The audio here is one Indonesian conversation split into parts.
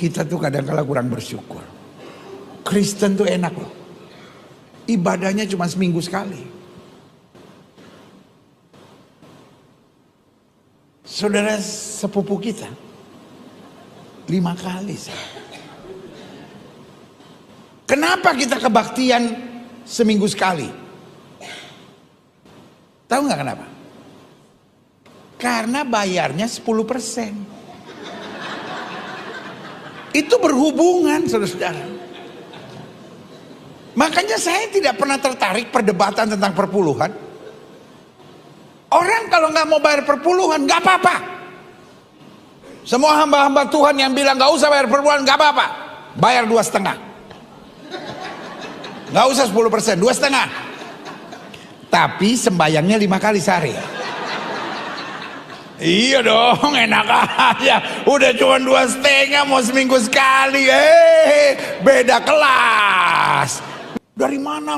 Kita tuh kadang-kala kurang bersyukur. Kristen tuh enak loh. Ibadahnya cuma seminggu sekali. Saudara sepupu kita 5 kali. Kenapa kita kebaktian seminggu sekali? Tahu nggak kenapa? Karena bayarnya 10%. Itu berhubungan, saudara-saudara. Makanya saya tidak pernah tertarik perdebatan tentang perpuluhan. Orang kalau nggak mau bayar perpuluhan nggak apa-apa. Semua hamba-hamba Tuhan yang bilang nggak usah bayar perpuluhan nggak apa-apa. Bayar 2,5. Nggak usah 10%, 2,5. Tapi sembayangnya 5 kali sehari. Iya dong, enak aja. Udah cuma 2,5 mau seminggu sekali. Beda kelas. Dari mana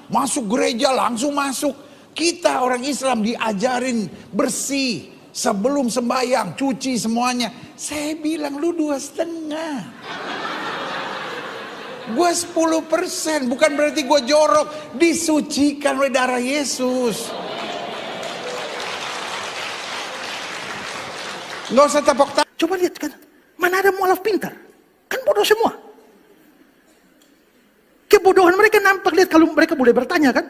masuk gereja langsung masuk. Kita orang Islam diajarin bersih sebelum sembahyang, cuci semuanya. Saya bilang lu 2,5. Gue 10%, bukan berarti gue jorok. Disucikan oleh darah Yesus. Nggak usah tepok tangan. Coba lihat kan, mana ada mualaf pintar? Kan bodoh semua. Kebodohan mereka nampak, lihat kalau mereka boleh bertanya kan.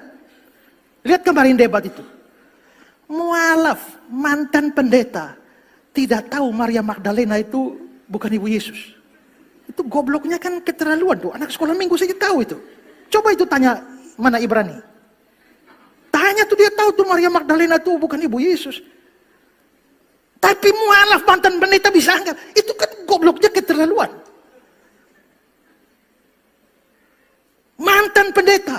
Lihat kemarin debat itu. Mualaf, mantan pendeta, tidak tahu Maria Magdalena itu bukan ibu Yesus. Itu gobloknya kan keterlaluan tuh. Anak sekolah minggu saja tahu itu. Coba itu tanya mana Ibrani. Tanya tuh dia tahu tuh Maria Magdalena tuh bukan ibu Yesus. Tapi mualaf mantan pendeta bisa anggap. Itu kan gobloknya keterlaluan. Mantan pendeta.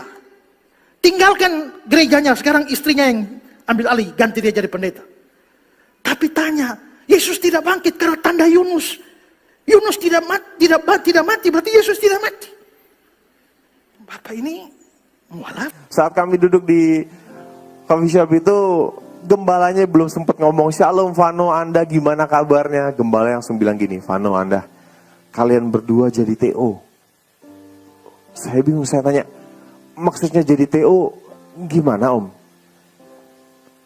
Tinggalkan gerejanya, sekarang istrinya yang ambil alih, ganti dia jadi pendeta. Tapi tanya, Yesus tidak bangkit karena tanda Yunus. Yunus tidak mati, berarti Yesus tidak mati. Bapak ini mualaf. Saat kami duduk di coffee shop itu, gembalanya belum sempat ngomong, "Shalom Vano, Anda gimana kabarnya?" Gembala langsung bilang gini, "Vano, Anda, kalian berdua jadi TO." Saya bingung, saya tanya, "Maksudnya jadi TO gimana Om?"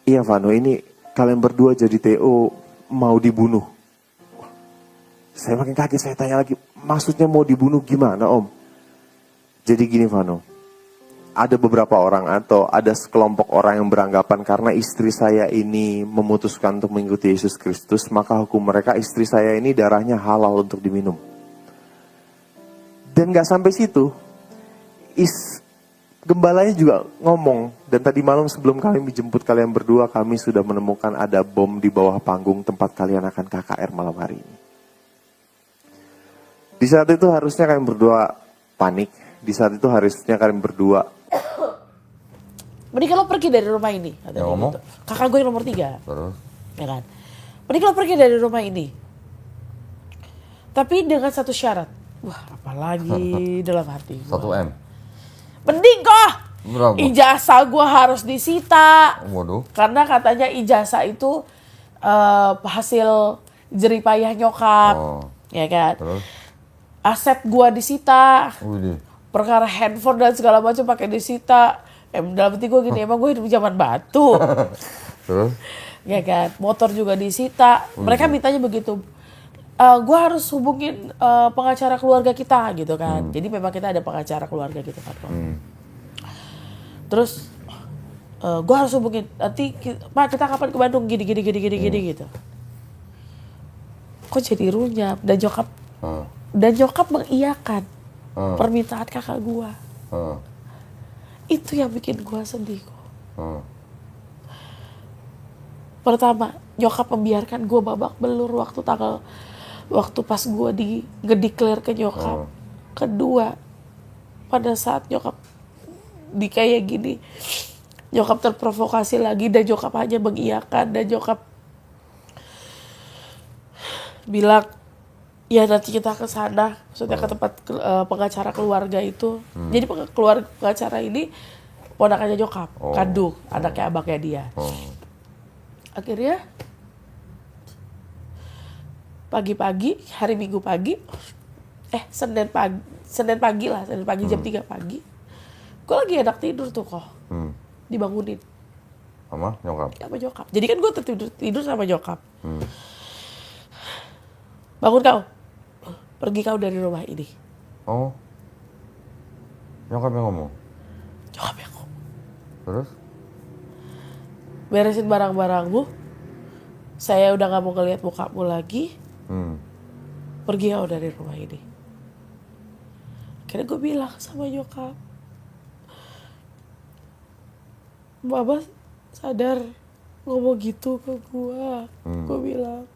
"Iya Vano, ini kalian berdua jadi TO mau dibunuh." Saya makin kaget, saya tanya lagi, "Maksudnya mau dibunuh gimana Om?" "Jadi gini Vano, ada beberapa orang atau ada sekelompok orang yang beranggapan karena istri saya ini memutuskan untuk mengikuti Yesus Kristus, maka hukum mereka istri saya ini darahnya halal untuk diminum." Dan gak sampai situ, gembalanya juga ngomong, "Dan tadi malam sebelum kami menjemput kalian berdua, kami sudah menemukan ada bom di bawah panggung tempat kalian akan KKR malam hari ini." Di saat itu harusnya kalian berdua panik. Di saat itu harusnya kalian berdua, "Mending lo pergi dari rumah ini," katanya gitu. Kakak gue yang nomor 3. Terus? Ya kan? "Mending lo pergi dari rumah ini. Tapi dengan satu syarat." Wah, apalagi dalam hati gue. 1M. "Mending kok Berapa? ijazah gue harus disita." Waduh. Karena katanya ijazah itu hasil jeripayah nyokap. Oh. Ya kan? Terus? Aset gue disita. Widih. Perkara handphone dan segala macam pakai disita. Dalam hati gue gini, emang gue hidup zaman batu. Terus? Ya kan, motor juga disita. Mereka mintanya begitu. Gue harus hubungin pengacara keluarga kita gitu kan. Jadi memang kita ada pengacara keluarga gitu kan. Terus gue harus hubungin. Nanti Pak, kita kapan ke Bandung? Gini gitu. Kok jadi runyam? Dan nyokap mengiyakan permintaan kakak gue. Itu yang bikin gue sedih kok. Pertama, nyokap membiarkan gue babak belur waktu pas gue ngedeklar ke nyokap. Kedua, pada saat nyokap di kayak gini, nyokap terprovokasi lagi dan nyokap hanya mengiyakan, dan nyokap bilang, "Ya nanti kita ke sana," maksudnya ke tempat pengacara keluarga itu. Jadi pengacara ini ponakannya nyokap, kandung, anaknya abangnya dia. Akhirnya pagi-pagi, hari Minggu pagi, Senin pagi jam 3 pagi. Gue lagi enak tidur tuh kok. Dibangunin. Sama nyokap? Sama nyokap. Jadi kan gue tidur sama nyokap. Bangun kau. Pergi kau dari rumah ini. Oh. Nyokap yang ngomong? Nyokap yang ngomong. Terus? Beresin barang-barangmu. Saya udah gak mau ngeliat mukamu lagi. Pergi kau dari rumah ini. Akhirnya gue bilang sama nyokap. Mama sadar ngomong gitu ke gue. Gue bilang.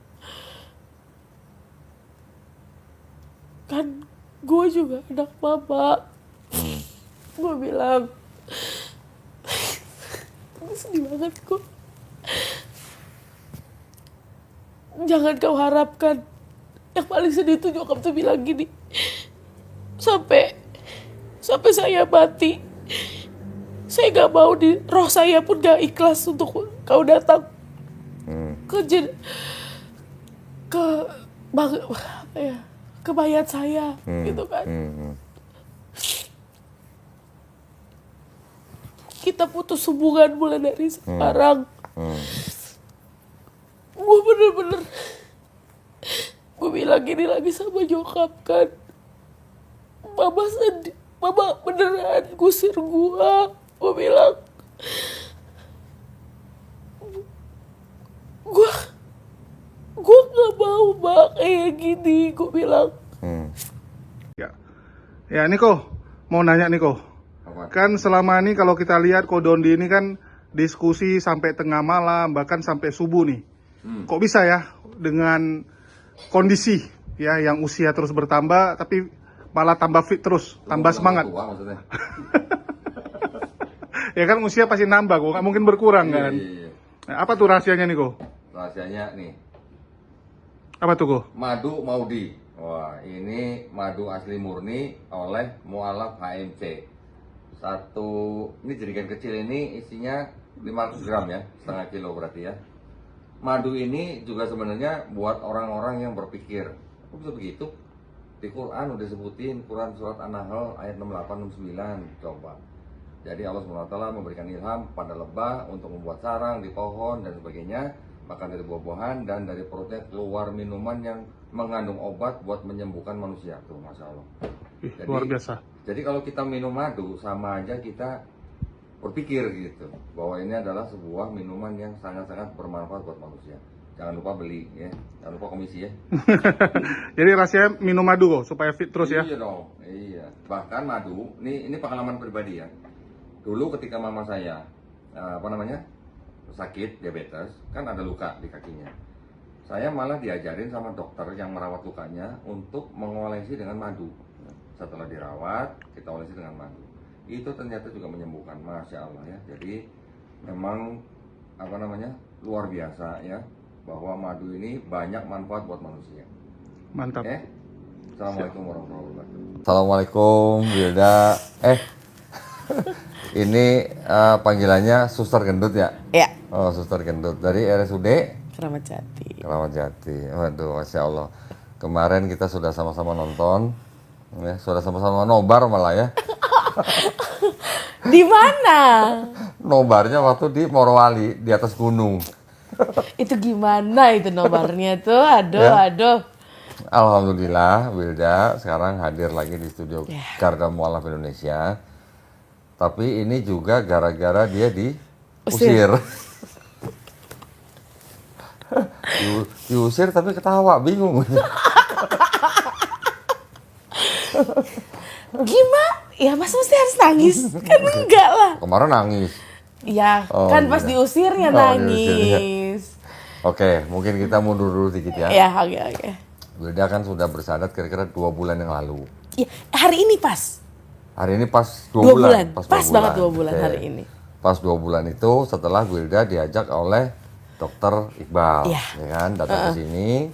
Kan gue juga anak mama. Gue bilang. Sedih banget gue. Jangan kau harapkan. Yang paling sedih tuh nyokap tuh bilang gini. Sampai saya mati. Saya gak mau roh saya pun gak ikhlas untuk kau datang. Ke mayat saya gitu kan. Kita putus hubungan mulai dari sekarang. Gue bener-bener gue bilang gini lagi sama nyokap kan. Mama sedih. Mama beneran gusir gue. Gue bilang gue gak mau Mak kayak gini. Gue bilang. Ya Niko, mau nanya Niko. Kan selama ini kalau kita lihat Ko Dondi ini kan diskusi sampai tengah malam, bahkan sampai subuh nih. Kok bisa ya dengan kondisi ya yang usia terus bertambah tapi malah tambah fit terus, tambah semangat. Tua, maksudnya. Ya kan usia pasti nambah kok, nggak mungkin berkurang kan. Iya. Nah, apa tuh rahasianya Niko? Rahasianya nih, Apa tuh Ko? madu Maudi. Wah, ini madu asli murni oleh Mualaf HMC. Ini jerigen kecil ini isinya 500 gram ya, setengah kilo berarti ya. Madu ini juga sebenarnya buat orang-orang yang berpikir, kok bisa begitu? Di Quran udah sebutin, Quran surat An-Nahl ayat 68-69, coba. Jadi Allah SWT memberikan ilham pada lebah untuk membuat sarang di pohon dan sebagainya, makan dari buah-buahan dan dari perutnya keluar minuman yang mengandung obat buat menyembuhkan manusia. Tuh, Masya Allah. Jadi, Luar biasa. Jadi kalau kita minum madu sama aja kita berpikir gitu bahwa ini adalah sebuah minuman yang sangat-sangat bermanfaat buat manusia. Jangan lupa beli ya, jangan lupa komisi ya. Jadi rasanya minum madu kok supaya fit terus ya. Iya dong, iya. Bahkan madu, ini pengalaman pribadi ya. Dulu ketika mama saya sakit diabetes, kan ada luka di kakinya. Saya malah diajarin sama dokter yang merawat lukanya untuk mengolesi dengan madu. Setelah dirawat, kita olesi dengan madu. Itu ternyata juga menyembuhkan, Masya Allah ya. Jadi memang luar biasa ya, bahwa madu ini banyak manfaat buat manusia. Mantap. Assalamualaikum warahmatullahi wabarakatuh. Assalamualaikum Wilda. Ini panggilannya Suster Gendut ya? Ya. Oh, Suster Gendut dari RSUD Keramat Jati. Keramat Jati. Waduh, Masya Allah. Kemarin kita sudah sama-sama nonton, ya, sudah sama-sama nobar malah ya. Di mana? Nobarnya waktu di Morowali, di atas gunung. Itu gimana itu nobarnya tuh? Aduh, Ya. aduh. Alhamdulillah, Wilda sekarang hadir lagi di studio Garda Mualaf Indonesia. Tapi ini juga gara-gara dia diusir. Diusir tapi ketawa, bingung. Gimana? Ya Mas mesti harus nangis? Kan enggak lah. Kemarin nangis. Ya, Oh, kan pas iya. diusirnya Oh, diusirnya. nangis. Oke, mungkin kita mundur dulu dikit ya. Ya, oke. Wilda kan sudah bersahadat kira-kira 2 bulan yang lalu. Ya, hari ini pas. Hari ini pas 2 2 bulan. bulan. Pas banget 2 bulan Oke. hari ini. Pas 2 bulan itu setelah Wilda diajak oleh Dokter Iqbal, Iya. ya kan, datang ke sini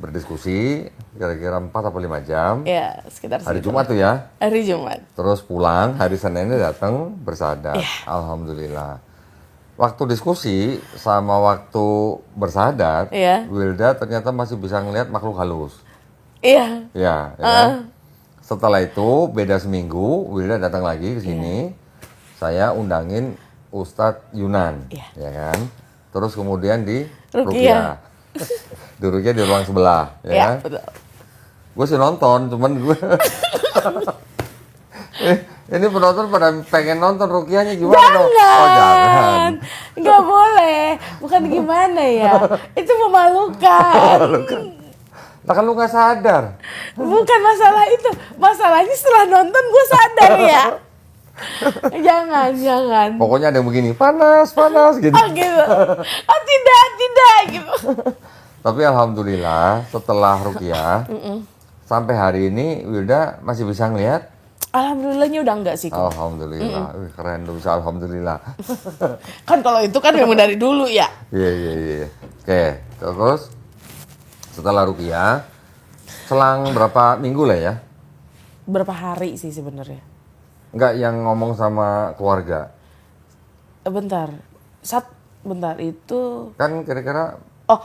berdiskusi kira-kira 4 atau 5 jam. Ya, sekitar Hari segitu. Jumat tuh ya. Hari Jumat. Terus pulang hari Seninnya datang bersadar. Iya. Alhamdulillah. waktu diskusi sama waktu bersahadat, Iya. Wilda ternyata masih bisa ngelihat makhluk halus. Iya. Ya, ya kan? Setelah itu beda seminggu, Wilda datang lagi ke sini. Saya undangin Ustadz Yunan, Iya. ya kan? Terus kemudian di Ruqyah. Ruqyah. Duduknya di ruang sebelah, ya Iya, kan? betul. Gue sih nonton, cuman gue ini penonton pada pengen nonton Ruqyahnya gimana dong? Oh jangan. Nggak boleh. Bukan gimana ya. Itu memalukan. Nah kan lu nggak sadar. Bukan masalah itu. Masalahnya setelah nonton gue sadar ya. Jangan. Pokoknya ada yang begini, panas gitu. Oh gitu. Oh tidak gitu. Tapi alhamdulillah setelah Ruqyah sampai hari ini Wilda masih bisa ngelihat. Alhamdulillahnya udah enggak sih kok. Alhamdulillah, wih, keren tuh bisa alhamdulillah. Kan kalau itu kan memang dari dulu ya. Iya. Oke, terus setelah Ruqyah, selang berapa minggu lah ya? Berapa hari sih sebenarnya? Enggak yang ngomong sama keluarga. Bentar. Bentar itu. Kan kira-kira, Oh,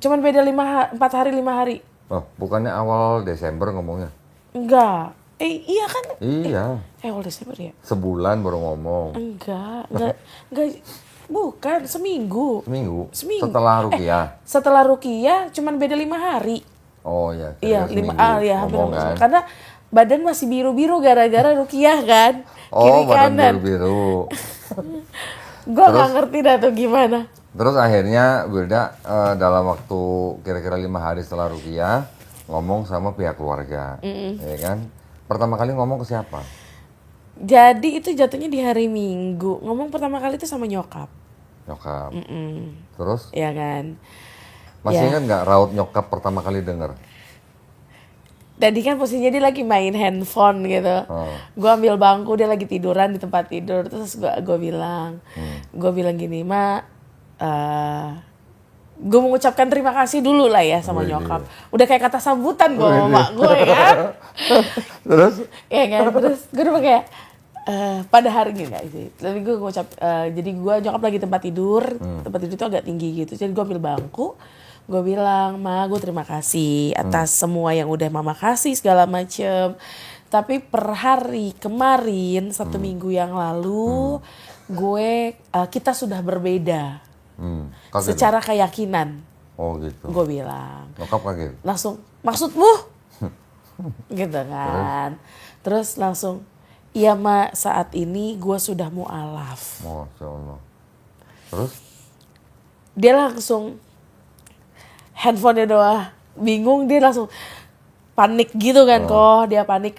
cuman beda 4 hari 5 hari. oh bukannya awal Desember ngomongnya? Enggak. Iya kan? Iya, Awal Desember ya? sebulan baru ngomong. Enggak. Bukan, seminggu. Seminggu? Seminggu. Setelah Ruqyah? Setelah Ruqyah cuman beda 5 hari. Oh ya, Iya, kira-kira 5 seminggu ya, hampir ngomong sama. kan? Karena badan masih biru-biru gara-gara Ruqyah kan. Oh, Kiri badan kanan. biru-biru. Gue nggak ngerti dah tuh gimana. Terus akhirnya Wilda dalam waktu kira-kira 5 hari setelah Ruqyah ngomong sama pihak keluarga, ya kan? Pertama kali ngomong ke siapa? Jadi itu jatuhnya di hari Minggu. Ngomong pertama kali itu sama nyokap. Nyokap. Terus Ya kan. masih Ya. ingat nggak raut nyokap pertama kali denger? Tadi kan posisinya dia lagi main handphone gitu. Oh. Gue ambil bangku, dia lagi tiduran di tempat tidur. Terus gue bilang, gini, Ma, gue mengucapkan terima kasih dulu lah ya sama nyokap. Udah kayak kata sambutan gue sama mak gue ya kan. Terus? Ya kan, terus gue udah kayak pada hari ini enggak sih. Tapi gue ngucap, jadi gue nyokap lagi tempat tidur itu agak tinggi gitu. Jadi gue ambil bangku, gue bilang, Ma, gue terima kasih atas semua yang udah Mama kasih segala macem. Tapi per hari kemarin 1 minggu yang lalu, kita sudah berbeda. Kaget. Secara keyakinan, Oh gitu. gue bilang. Nyokap kaget. Langsung, maksudmu? Gitu kan. Terus langsung, iya Ma, saat ini gue sudah mu'alaf. Masya Allah. Terus? Dia langsung, handphonenya doang bingung, dia langsung panik gitu kan kok. Dia panik,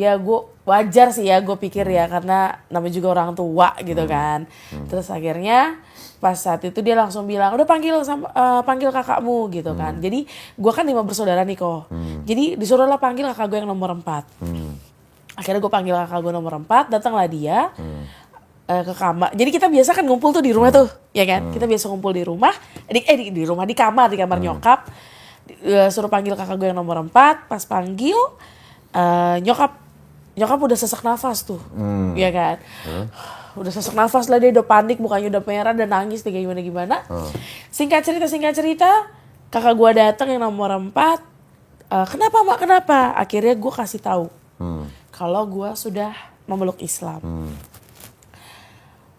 gue wajar sih ya, gue pikir ya, karena namanya juga orang tua gitu kan. Terus akhirnya pas saat itu dia langsung bilang, udah panggil kakakmu gitu kan. Jadi gue kan 5 bersaudara nih kok. Jadi disuruhlah panggil kakak gue yang nomor 4. Akhirnya gue panggil kakak gue nomor 4, datanglah dia ke kamar. Jadi kita biasa kan ngumpul tuh di rumah tuh, ya kan? Kita biasa ngumpul di rumah, di kamar nyokap. Suruh panggil kakak gue yang nomor 4, pas panggil nyokap udah sesak nafas tuh, ya kan? Udah sesak nafas lah, dia udah panik, mukanya udah merah dan nangis nih gimana. Singkat cerita, kakak gue datang yang nomor 4. Kenapa Mak, kenapa? Akhirnya gue kasih tahu kalau gue sudah memeluk Islam.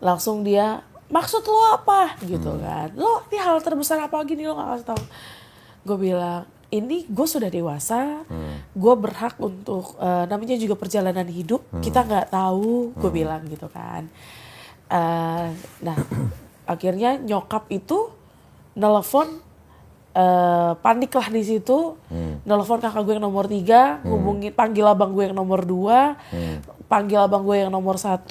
Langsung dia, maksud lo apa? Gitu kan. Lo ini hal terbesar apa gini lo gak kasih tahu? Gue bilang, ini gue sudah dewasa, gue berhak untuk, namanya juga perjalanan hidup, kita nggak tahu, gue bilang gitu kan. Nah, akhirnya nyokap itu nelfon, panik lah di situ, nelfon kakak gue yang nomor 3, hubungin, panggil abang gue yang nomor 2, panggil abang gue yang nomor 1,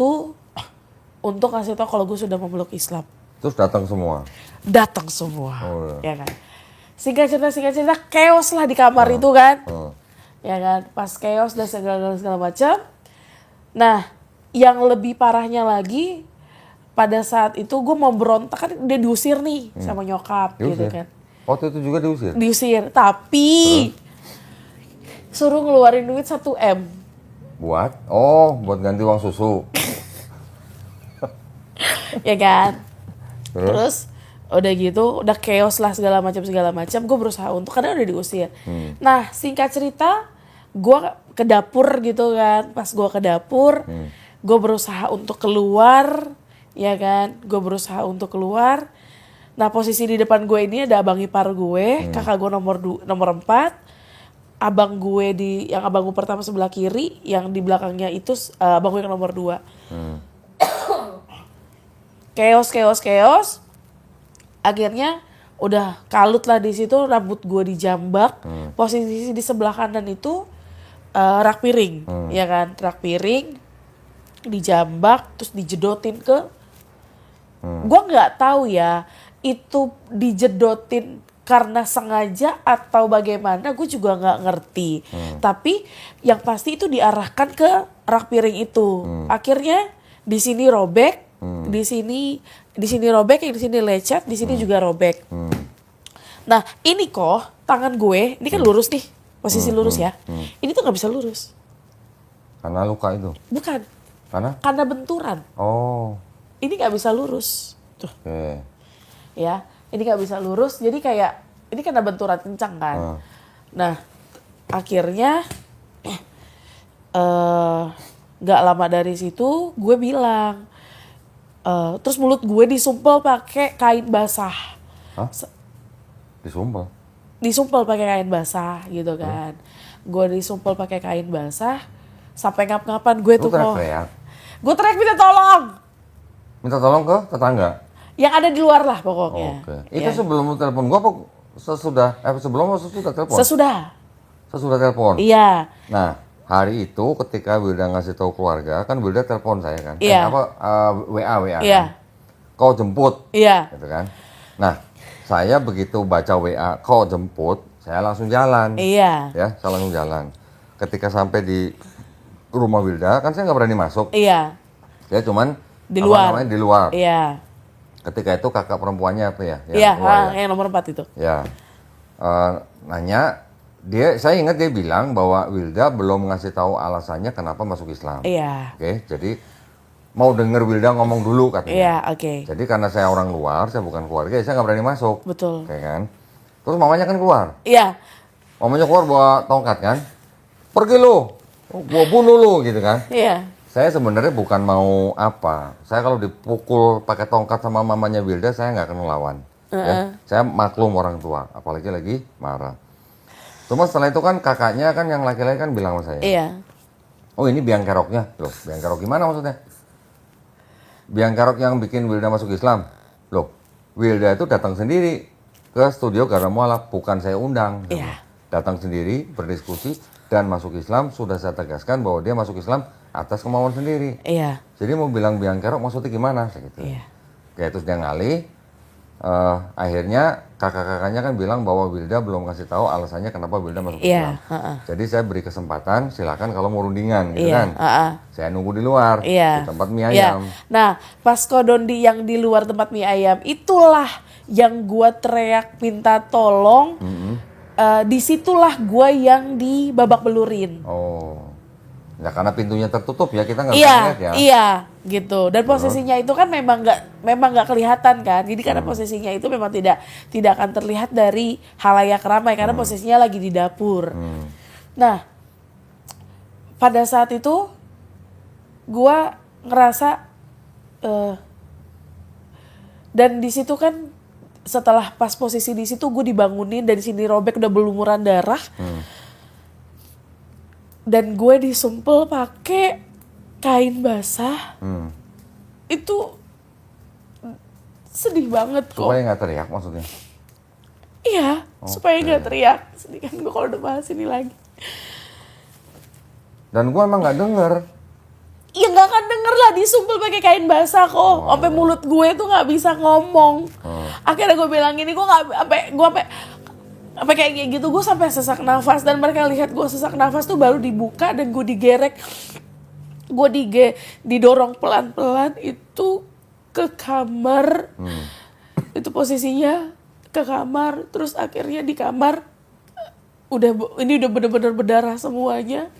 untuk kasih tahu kalau gue sudah memeluk Islam. Terus datang semua? Datang semua, Oh, ya kan. Singkat cerita, chaos lah di kamar itu kan. Ya kan, pas chaos dan segala macam. Nah, yang lebih parahnya lagi, pada saat itu gue mau berontak, kan dia diusir nih sama nyokap gitu kan. Waktu itu juga diusir? Diusir, tapi suruh ngeluarin duit 1 M. Buat? Oh, buat ganti uang susu. Ya kan. Terus udah gitu, udah chaos lah segala macam. Gue berusaha untuk, karena udah diusir. Nah, singkat cerita, gue ke dapur gitu kan. Pas gue ke dapur, gue berusaha untuk keluar, ya kan. Gue berusaha untuk keluar. Nah, posisi di depan gue ini ada abang ipar gue, kakak gue nomor 4. Abang gue yang abang gue pertama sebelah kiri, yang di belakangnya itu abang gue yang nomor 2. Chaos. Akhirnya udah kalut lah di situ, rambut gue dijambak. Posisi di sebelah kanan itu rak piring, ya kan, rak piring dijambak terus dijedotin ke. Gue nggak tahu ya itu dijedotin karena sengaja atau bagaimana, gue juga nggak ngerti. Tapi yang pasti itu diarahkan ke rak piring itu. Akhirnya di sini robek, di sini robek, yang di sini lecet, di sini juga robek. Nah, ini kok tangan gue, ini kan lurus nih, posisi lurus ya. Ini tuh nggak bisa lurus. Karena luka itu? Bukan. Karena benturan. Oh. Ini nggak bisa lurus. Tuh. Oke. Ya, ini nggak bisa lurus. Jadi kayak ini karena benturan kencang kan. Nah, akhirnya nggak lama dari situ gue bilang, terus mulut gue disumpel pakai kain basah. Hah? Disumpel? Disumpel pakai kain basah gitu kan. Gue disumpel pakai kain basah sampai ngap-ngapan gue tuh kok. Gue teriak minta tolong. Minta tolong ke tetangga? Yang ada di luar lah pokoknya. Oke. Itu sebelum telepon gue apa sesudah? Sebelum atau sesudah telepon? Sesudah telepon? Iya. Nah, hari itu ketika Wilda ngasih tahu keluarga, kan Wilda telepon saya kan? Iya. WA Iya. kan? Kau jemput? Iya. Gitu kan? Nah, saya begitu baca WA, kau jemput, saya langsung jalan. Iya. Ya, saya langsung jalan. Ketika sampai di rumah Wilda, kan saya nggak berani masuk. Iya. Saya cuman Di luar. di luar. Iya. Ketika itu kakak perempuannya apa ya? Iya, yang nomor 4 itu. Ya. Nanya, saya ingat dia bilang bahwa Wilda belum ngasih tahu alasannya kenapa masuk Islam. Iya. Oke, jadi mau denger Wilda ngomong dulu katanya. Iya, oke. Jadi karena saya orang luar, saya bukan keluarga, saya nggak berani masuk. Betul. Oke kan? Terus mamanya kan keluar. Iya. Mamanya keluar bawa tongkat kan? Pergi lu, gua bunuh lu gitu kan? Iya. Saya sebenarnya bukan mau apa. Saya kalau dipukul pakai tongkat sama mamanya Wilda, saya nggak akan ngelawan. Ya. Saya maklum orang tua, apalagi lagi marah. Cuma setelah itu kan kakaknya kan yang laki-laki kan bilang sama saya. Iya. Oh ini biang keroknya. Loh, biang kerok gimana maksudnya? Biang kerok yang bikin Wilda masuk Islam. Loh, Wilda itu datang sendiri ke studio Garam Mualaf, bukan saya undang. Iya. Datang sendiri, berdiskusi, dan masuk Islam. Sudah saya tegaskan bahwa dia masuk Islam atas kemauan sendiri. Iya. Jadi mau bilang biang kerok maksudnya gimana? Gitu. Iya. Kayak terus dia ngalih. Akhirnya kakak-kakaknya kan bilang bahwa Wilda belum kasih tahu alasannya kenapa Wilda masuk Islam. Jadi saya beri kesempatan, silakan kalau mau rundingan gitu kan. Saya nunggu di luar, di tempat mie ayam. Nah, pas Kodondi yang di luar tempat mie ayam, itulah yang gua teriak minta tolong. Disitulah gua yang dibabak belurin. Oh. Ya karena pintunya tertutup ya, kita nggak bisa Iya, lihat ya. iya, gitu. Dan posisinya itu kan memang nggak kelihatan kan. Jadi karena posisinya itu memang tidak akan terlihat dari halayak ramai karena posisinya lagi di dapur. Nah, pada saat itu gua ngerasa dan di situ kan setelah pas posisi di situ gue dibangunin dari sini robek udah berlumuran darah. Dan gue disumpel pakai kain basah. Itu sedih banget kok. Supaya nggak teriak maksudnya? Iya, supaya nggak teriak. Sedih kan gue kalau udah bahas ini lagi. Dan gue emang nggak denger. Ya nggak akan denger lah, disumpel pakai kain basah kok. Sampai mulut gue tuh nggak bisa ngomong. Akhirnya gue bilang gini, gue kayak gitu, gue sampai sesak nafas. Dan mereka lihat gue sesak nafas tuh baru dibuka dan gue digerek. Gue didorong pelan-pelan itu ke kamar. Itu posisinya ke kamar. Terus akhirnya di kamar ini udah bener-bener berdarah semuanya.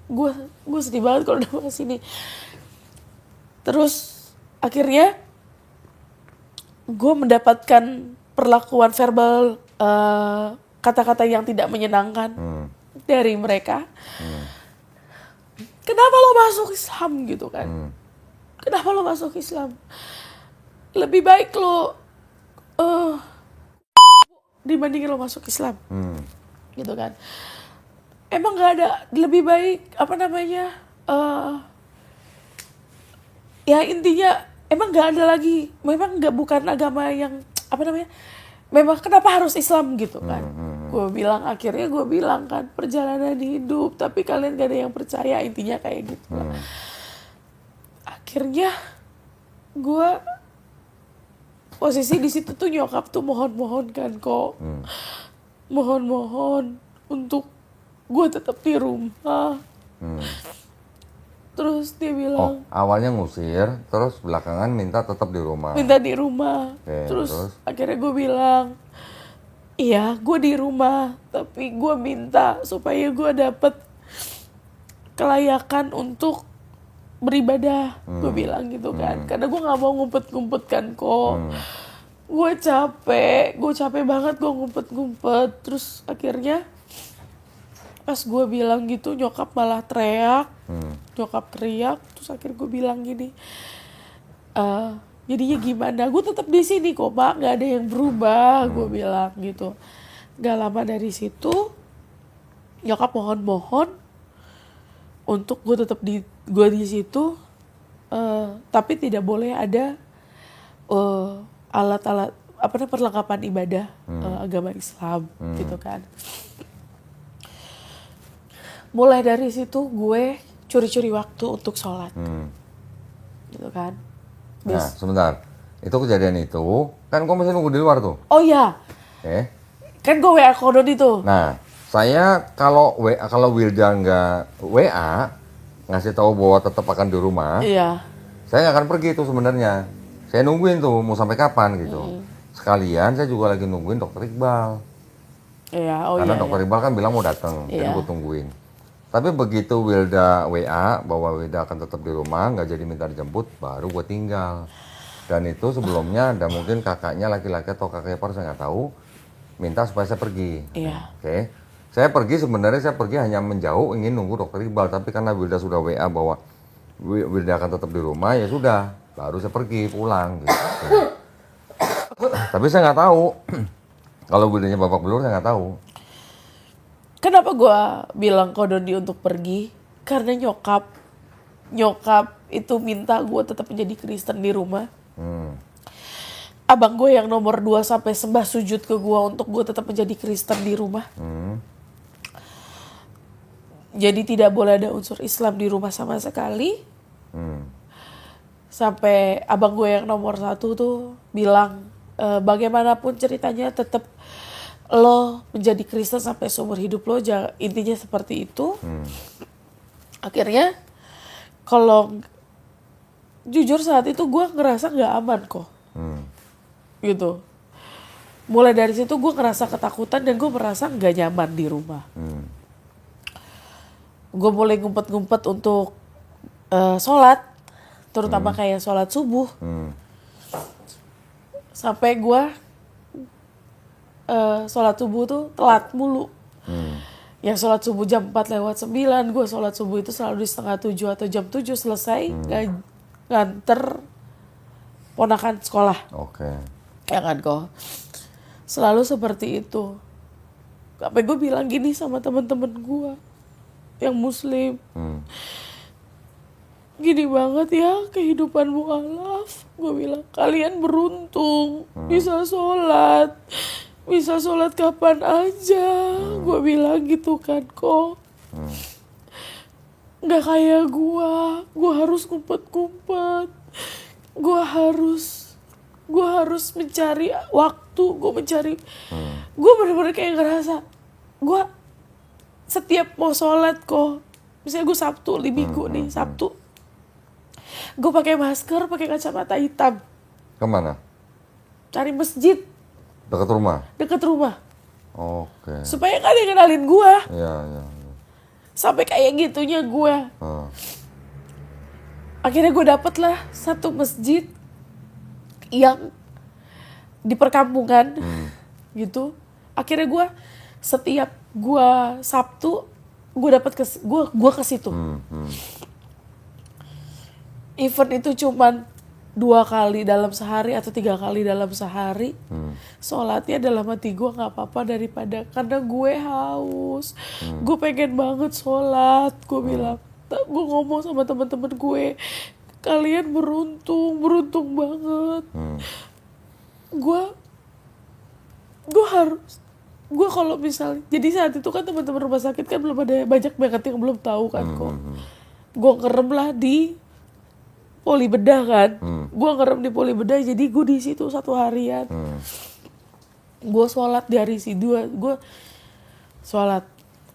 Gue sedih banget kalau udah bahas ini. Terus akhirnya gue mendapatkan perlakuan verbal, kata-kata yang tidak menyenangkan dari mereka. Kenapa lo masuk Islam gitu kan? Kenapa lo masuk Islam? Lebih baik lo dibandingin lo masuk Islam, gitu kan? Emang nggak ada lebih baik ya intinya emang nggak ada lagi, memang nggak, bukan agama yang memang kenapa harus Islam gitu kan? Akhirnya gue bilang kan, perjalanan hidup, tapi kalian gak ada yang percaya, intinya kayak gitu lah. Akhirnya gue posisi di situ tuh nyokap tuh mohon kan kok, mohon untuk gue tetap di rumah. Terus dia bilang, Awalnya ngusir, terus belakangan minta tetap di rumah. minta di rumah. Oke, terus akhirnya gue bilang, iya gue di rumah, tapi gue minta supaya gue dapet kelayakan untuk beribadah. Gue bilang gitu kan, karena gue nggak mau ngumpet-ngumpet kan kok. Gue capek banget gue ngumpet-ngumpet. Terus akhirnya pas gue bilang gitu, nyokap malah teriak, nyokap teriak. Terus akhirnya gue bilang gini, jadinya gimana? Gue tetap di sini kok Pak, nggak ada yang berubah. Gue bilang gitu. Gak lama dari situ, nyokap mohon untuk gue tetap di situ, tapi tidak boleh ada alat-alat perlengkapan ibadah agama Islam, gitu kan. Mulai dari situ gue curi-curi waktu untuk sholat, gitu kan. Nah, sebentar. Itu kejadian itu, kan kau masih nunggu di luar tuh. Oh iya, kan gue WA Kodon itu. Nah, saya kalau Wilda nggak WA, ngasih tahu bahwa tetap akan di rumah, Iya. saya nggak akan pergi tuh sebenarnya. Saya nungguin tuh mau sampai kapan gitu. Sekalian saya juga lagi nungguin Dokter Iqbal. Iya, Karena Dokter Iqbal kan bilang mau datang, jadi gue tungguin. Tapi begitu Wilda WA bahwa Wilda akan tetap di rumah, nggak jadi minta dijemput, baru gue tinggal. Dan itu sebelumnya ada mungkin kakaknya laki-laki atau kakak ipar, saya nggak tahu, minta supaya saya pergi. Iya. Oke. Saya pergi hanya menjauh, ingin nunggu Dokter Iqbal. Tapi karena Wilda sudah WA bahwa Wilda akan tetap di rumah, ya sudah, baru saya pergi pulang. Gitu. Tapi saya nggak tahu kalau Wildanya babak belur, saya nggak tahu. Kenapa gue bilang Kodoni untuk pergi? Karena nyokap itu minta gue tetap menjadi Kristen di rumah. Abang gue yang nomor 2 sampai sembah sujud ke gue untuk gue tetap menjadi Kristen di rumah. Jadi tidak boleh ada unsur Islam di rumah sama sekali. Sampai abang gue yang nomor 1 tuh bilang, bagaimanapun ceritanya tetap lo menjadi Kristen sampai seumur hidup lo, intinya seperti itu. Akhirnya kalau jujur saat itu gue ngerasa nggak aman kok, gitu. Mulai dari situ gue ngerasa ketakutan dan gue merasa nggak nyaman di rumah. Gue mulai ngumpet-ngumpet untuk sholat, terutama kayak sholat subuh. Sampai gue sholat subuh tuh telat mulu. Yang sholat subuh jam 4:09, gue sholat subuh itu selalu di 6:30 atau jam 7 selesai nganter ponakan sekolah. Oke. Ya kan kok. Selalu seperti itu. Sampai gue bilang gini sama temen-temen gue yang muslim. Gini banget ya kehidupan mu'alaf. Gue bilang kalian beruntung bisa sholat. Bisa sholat kapan aja. Gue bilang gitu kan kok. Gak kayak gue harus ngumpet-ngumpet. Gue harus mencari waktu. Gue bener-bener kayak ngerasa gue setiap mau sholat kok. Misalnya gue Sabtu, di minggu nih Sabtu, gue pakai masker, pakai kacamata hitam. Kemana? Cari masjid. Dekat rumah? Oke. Supaya gak ada yang kenalin gue. Iya. Sampai kayak gitunya gue. Akhirnya gue dapet lah satu masjid yang di perkampungan gitu. Akhirnya gue setiap gue Sabtu gue dapet gue ke situ. Event itu cuman 2 kali dalam sehari atau 3 kali dalam sehari. Sholatnya dalam hati gue nggak apa-apa daripada karena gue haus. Gue pengen banget sholat. Gue bilang, gue ngomong sama teman-teman gue, kalian beruntung banget. Gue kalau misalnya, jadi saat itu kan teman-teman rumah sakit kan belum ada, banyak banget yang belum tahu kan kok. Gue ngerem lah di poli bedah kan. Gue ngerem di poli bedah, jadi gue di situ 1 harian. Gue sholat di hari situ, gue sholat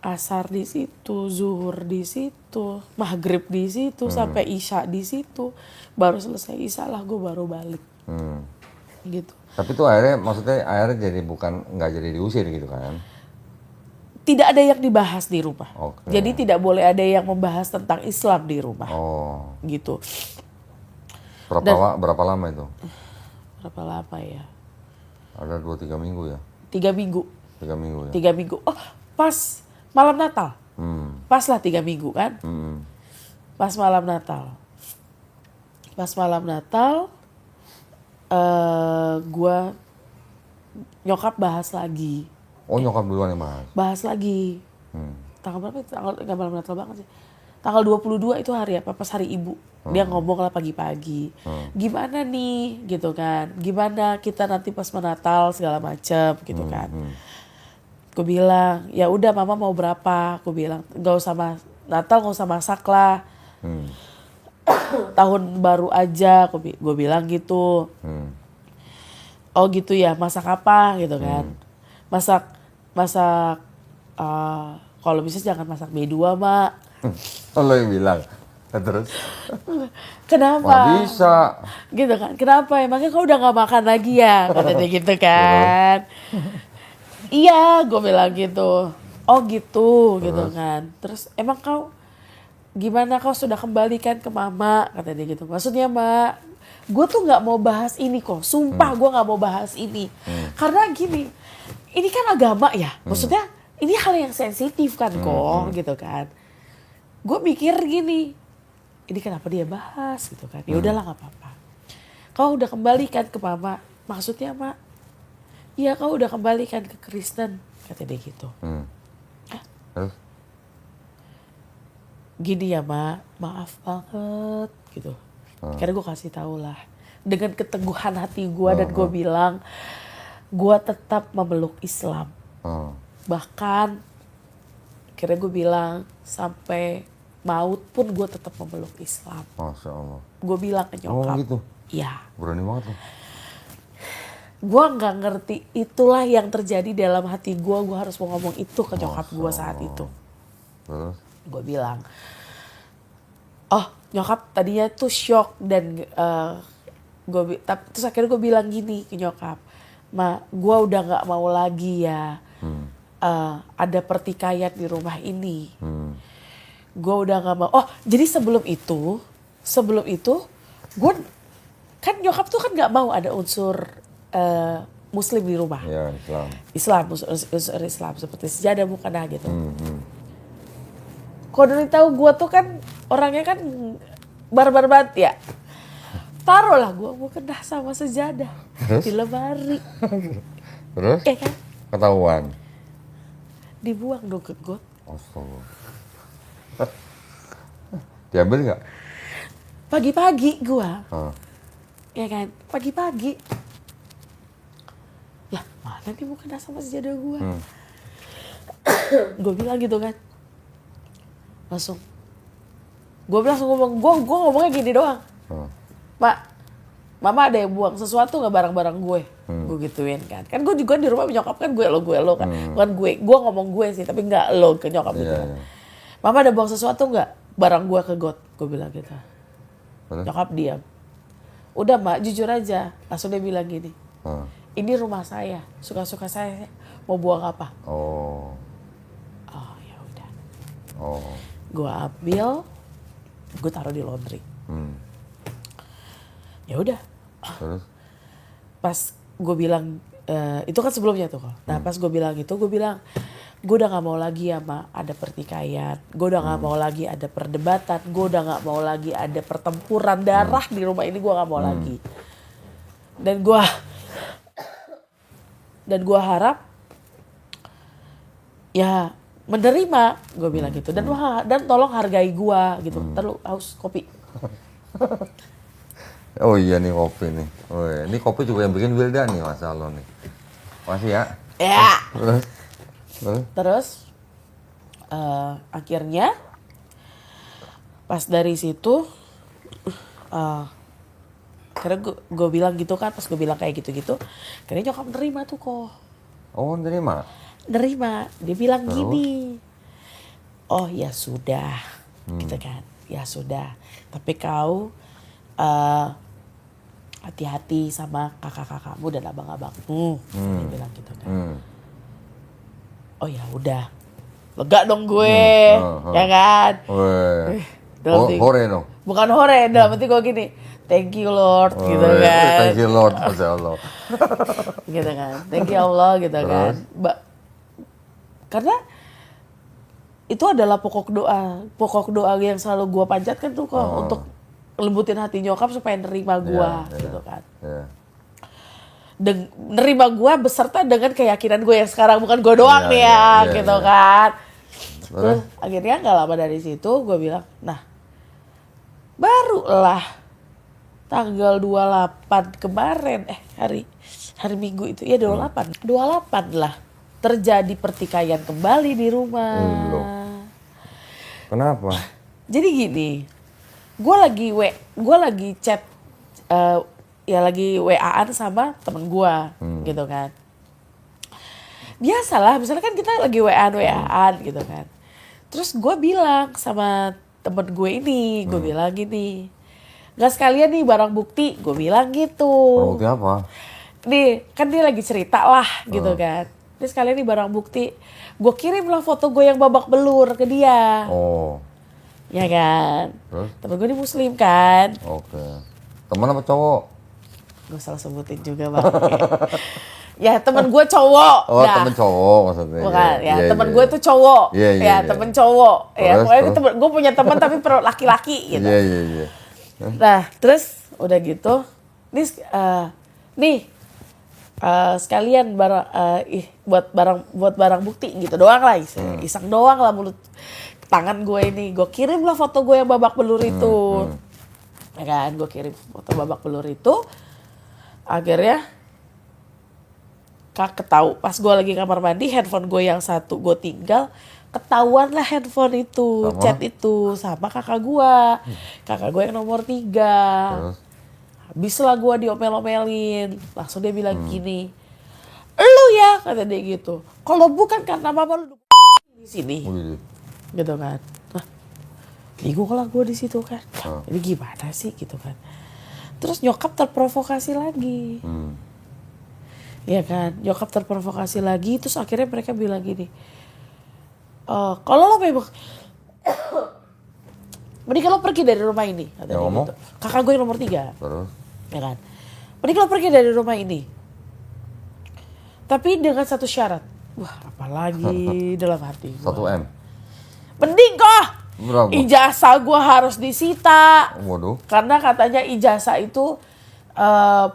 asar di situ, zuhur di situ, maghrib di situ, sampai isya di situ. Baru selesai isya lah gue baru balik. Gitu. Tapi tuh akhirnya jadi nggak jadi diusir gitu kan? Tidak ada yang dibahas di rumah. Oke. Jadi tidak boleh ada yang membahas tentang Islam di rumah. Oh. Gitu. Berapa lama itu? Berapa lama ya? Ada 2-3 minggu ya? 3 minggu. 3 minggu ya? 3 minggu. Oh, pas malam Natal. Pas lah 3 minggu kan? Pas malam Natal. Gua nyokap bahas lagi. Oh, nyokap duluan yang bahas? Bahas lagi. Tanggal berapa itu? Nggak malam Natal banget sih. Tanggal 22 itu hari apa? Pas hari ibu. Dia ngomong lah pagi-pagi. Gimana nih gitu kan. Gimana kita nanti pas menatal segala macem gitu kan. Gue bilang, ya udah mama mau berapa? Gue bilang, gak usah Natal gak usah masak lah. Tahun baru aja, gue bilang gitu. Oh gitu ya, masak apa gitu kan. Masak kalau bisa jangan masak B2 mak. Oh, lo yang bilang. Terus? Kenapa? Nggak bisa. Gitu kan, kenapa? Emangnya kau udah gak makan lagi ya? Katanya gitu kan. Iya, gue bilang gitu. Oh gitu, gitu kan. Terus emang kau gimana, kau sudah kembalikan ke mama? Kata dia gitu. Maksudnya mak, gue tuh gak mau bahas ini kok. Sumpah gue gak mau bahas ini. Karena gini, ini kan agama ya. Maksudnya ini hal yang sensitif kan kok gitu kan. Gue mikir gini, ini kenapa dia bahas gitu kan. Ya udahlah gak apa-apa. Kau udah kembalikan ke mama. Maksudnya mak, iya kau udah kembalikan ke Kristen. Kata dia gitu. Terus? Gini ya mak, maaf banget gitu. Karena gue kasih tau lah. Dengan keteguhan hati gue dan gue bilang, gue tetap memeluk Islam. Bahkan, kira gue bilang sampai maut pun gue tetap memeluk Islam. Masya Allah. Gue bilang ke nyokap. Oh gitu? Iya. Berani banget loh. Gue nggak ngerti, itulah yang terjadi dalam hati gue. Gue harus mau ngomong itu ke nyokap gue saat itu. Terus? Gue bilang, oh nyokap tadinya tuh shock dan terus akhirnya gue bilang gini ke nyokap, ma, gue udah nggak mau lagi ya ada pertikaian di rumah ini. Gue udah nggak mau. Oh jadi sebelum itu gue kan nyokap tuh kan nggak mau ada unsur Muslim di rumah. Ya, unsur Islam seperti sejadah mukena gitu. Kau dari tahu gue tuh kan orangnya kan barbar banget ya. Taruhlah gue mau kena sama sejadah di lemari. Terus? Kan? Ketahuan? Dibuang dong ke got. Astaga. Diambil nggak? Pagi-pagi gue. Ya kan? Pagi-pagi. Lah mana nih mau kena sama sejadah gue? Gue bilang gitu kan. Langsung gue ngomong, gue ngomongnya gini doang. Mak, mama ada yang buang sesuatu nggak barang-barang gue? Gue gituin kan. Kan gue juga di rumah nyokap kan gue lo kan. Bukan gue ngomong gue sih, tapi nggak lo ke nyokap gitu. Kan. Mama ada buang sesuatu nggak barang gue ke got? Gue bilang gitu. Nyokap diam. Udah mak, jujur aja. Langsung dia bilang gini. Ini rumah saya, suka-suka saya mau buang apa? Oh ya udah. Gue ambil, gue taruh di laundry. Ya udah, Terus? pas gue bilang itu kan sebelumnya tuh kok. Nah pas gue bilang itu, gue bilang gue udah nggak mau lagi sama ada pertikaian, gue udah nggak mau lagi ada perdebatan, gue udah nggak mau lagi ada pertempuran darah di rumah ini, gue nggak mau lagi. Dan gue harap ya menerima, gue bilang gitu, dan tolong hargai gue gitu. Ntar lu haus kopi. Oh iya nih kopi nih. Oh iya. Ini kopi juga yang bikin Wildan nih Mas Alon nih. Makasih ya. Ya. Terus? Terus? Terus akhirnya pas dari situ karena gue bilang gitu kan, pas gue bilang kayak gitu-gitu, akhirnya nyokap nerima tuh kok. Oh nerima? Nerima, dia bilang gini, oh ya sudah, gitu kan, ya sudah. Tapi kau hati-hati sama kakak-kakakmu dan abang-abangmu, dia bilang gitu kan. Oh ya udah, lega dong gue, ya kan. Hore dong. Bukan hore, dalam arti gue gini, thank you Lord, gitu kan. Thank you Lord, Masya Allah. Gitu kan, thank you Allah, gitu kan. Karena itu adalah pokok doa yang selalu gue panjatkan tuh kok, untuk lembutin hati nyokap supaya nerima gue, gitu kan. Nerima gue beserta dengan keyakinan gue yang sekarang, bukan gue doang nih ya, gitu kan. Terus akhirnya gak lama dari situ gue bilang, nah barulah tanggal 28 kemarin, hari Minggu itu, ya 28 lah, terjadi pertikaian kembali di rumah. Kenapa? Jadi gini, gue lagi chat, ya lagi WA-an sama temen gue, gitu kan. Biasalah, misalnya kan kita lagi WA-an gitu kan. Terus gue bilang sama temen gue ini, gue bilang gini, gak sekalian nih barang bukti, gue bilang gitu. Barang bukti apa? Nih, kan dia lagi cerita lah gitu kan. Ini sekalian nih barang bukti, gue kirim lah foto gue yang babak belur ke dia. Oh. Ya kan. Terus? Temen gue ini muslim kan. Oke. Teman apa cowok? Gue salah sebutin juga bang. Ya temen gue cowok. Oh nah, temen cowok maksudnya. bukan, ya Iya, temen iya, gue iya. tuh cowok. Iya, iya, Ya iya. temen cowok. Ya Terus, pokoknya terus? gue punya temen tapi laki-laki gitu. Iya iya iya. Nah terus udah gitu, nih sekalian buat barang bukti gitu doang lah, iseng doang lah mulut tangan gue ini, gue kirim lah foto gue yang babak belur itu, ya kan, gue kirim foto babak belur itu, akhirnya ketahu pas gue lagi kamar mandi, handphone gue yang satu gue tinggal, ketahuan lah handphone itu, sama? chat itu sama kakak gue yang nomor 3. Terus? Habis lah gue diomel-omelin, langsung dia bilang gini, lu ya, kata dia gitu, kalau bukan karena mama lu di sini, Wih. gitu kan. Nah, bingung lah gue di situ kan, ini gimana sih gitu kan. Terus nyokap terprovokasi lagi. Ya kan, nyokap terprovokasi lagi, terus akhirnya mereka bilang gini, kalau lo memang mending lo pergi dari rumah ini, kata dia gitu. Kakak gue yang nomor 3. Terus? Ya kan, mending lo pergi dari rumah ini, tapi dengan satu syarat. Wah, apalagi dalam hati gue. 1 M. Mending kok Berapa? ijazah gue harus disita. Waduh. Karena katanya ijazah itu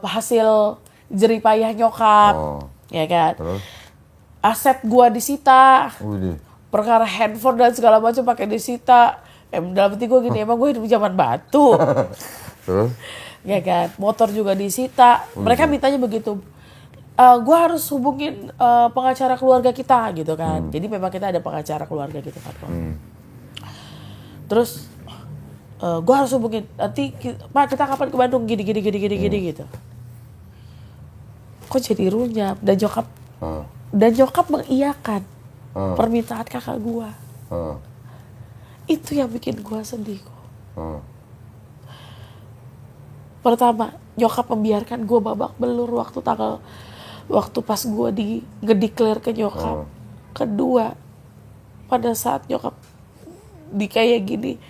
hasil jeripayah nyokap, ya kan. Terus? Aset gue disita, Wih. perkara handphone dan segala macam pakai disita. Dalam hati gue gini, emang gue hidup zaman batu. Terus? Ya kan, motor juga disita. Mereka mintanya begitu. Gue harus hubungin pengacara keluarga kita gitu kan. Jadi memang kita ada pengacara keluarga gitu kan. Terus gue harus hubungin, nanti Pak kita kapan ke Bandung gini gitu. Kok jadi runyam, dan nyokap mengiyakan permintaan kakak gue. Itu yang bikin gue sedih kok. Pertama, nyokap membiarkan gue babak belur waktu pas gue ngedeklar ke nyokap. Kedua, pada saat nyokap di kayak gini,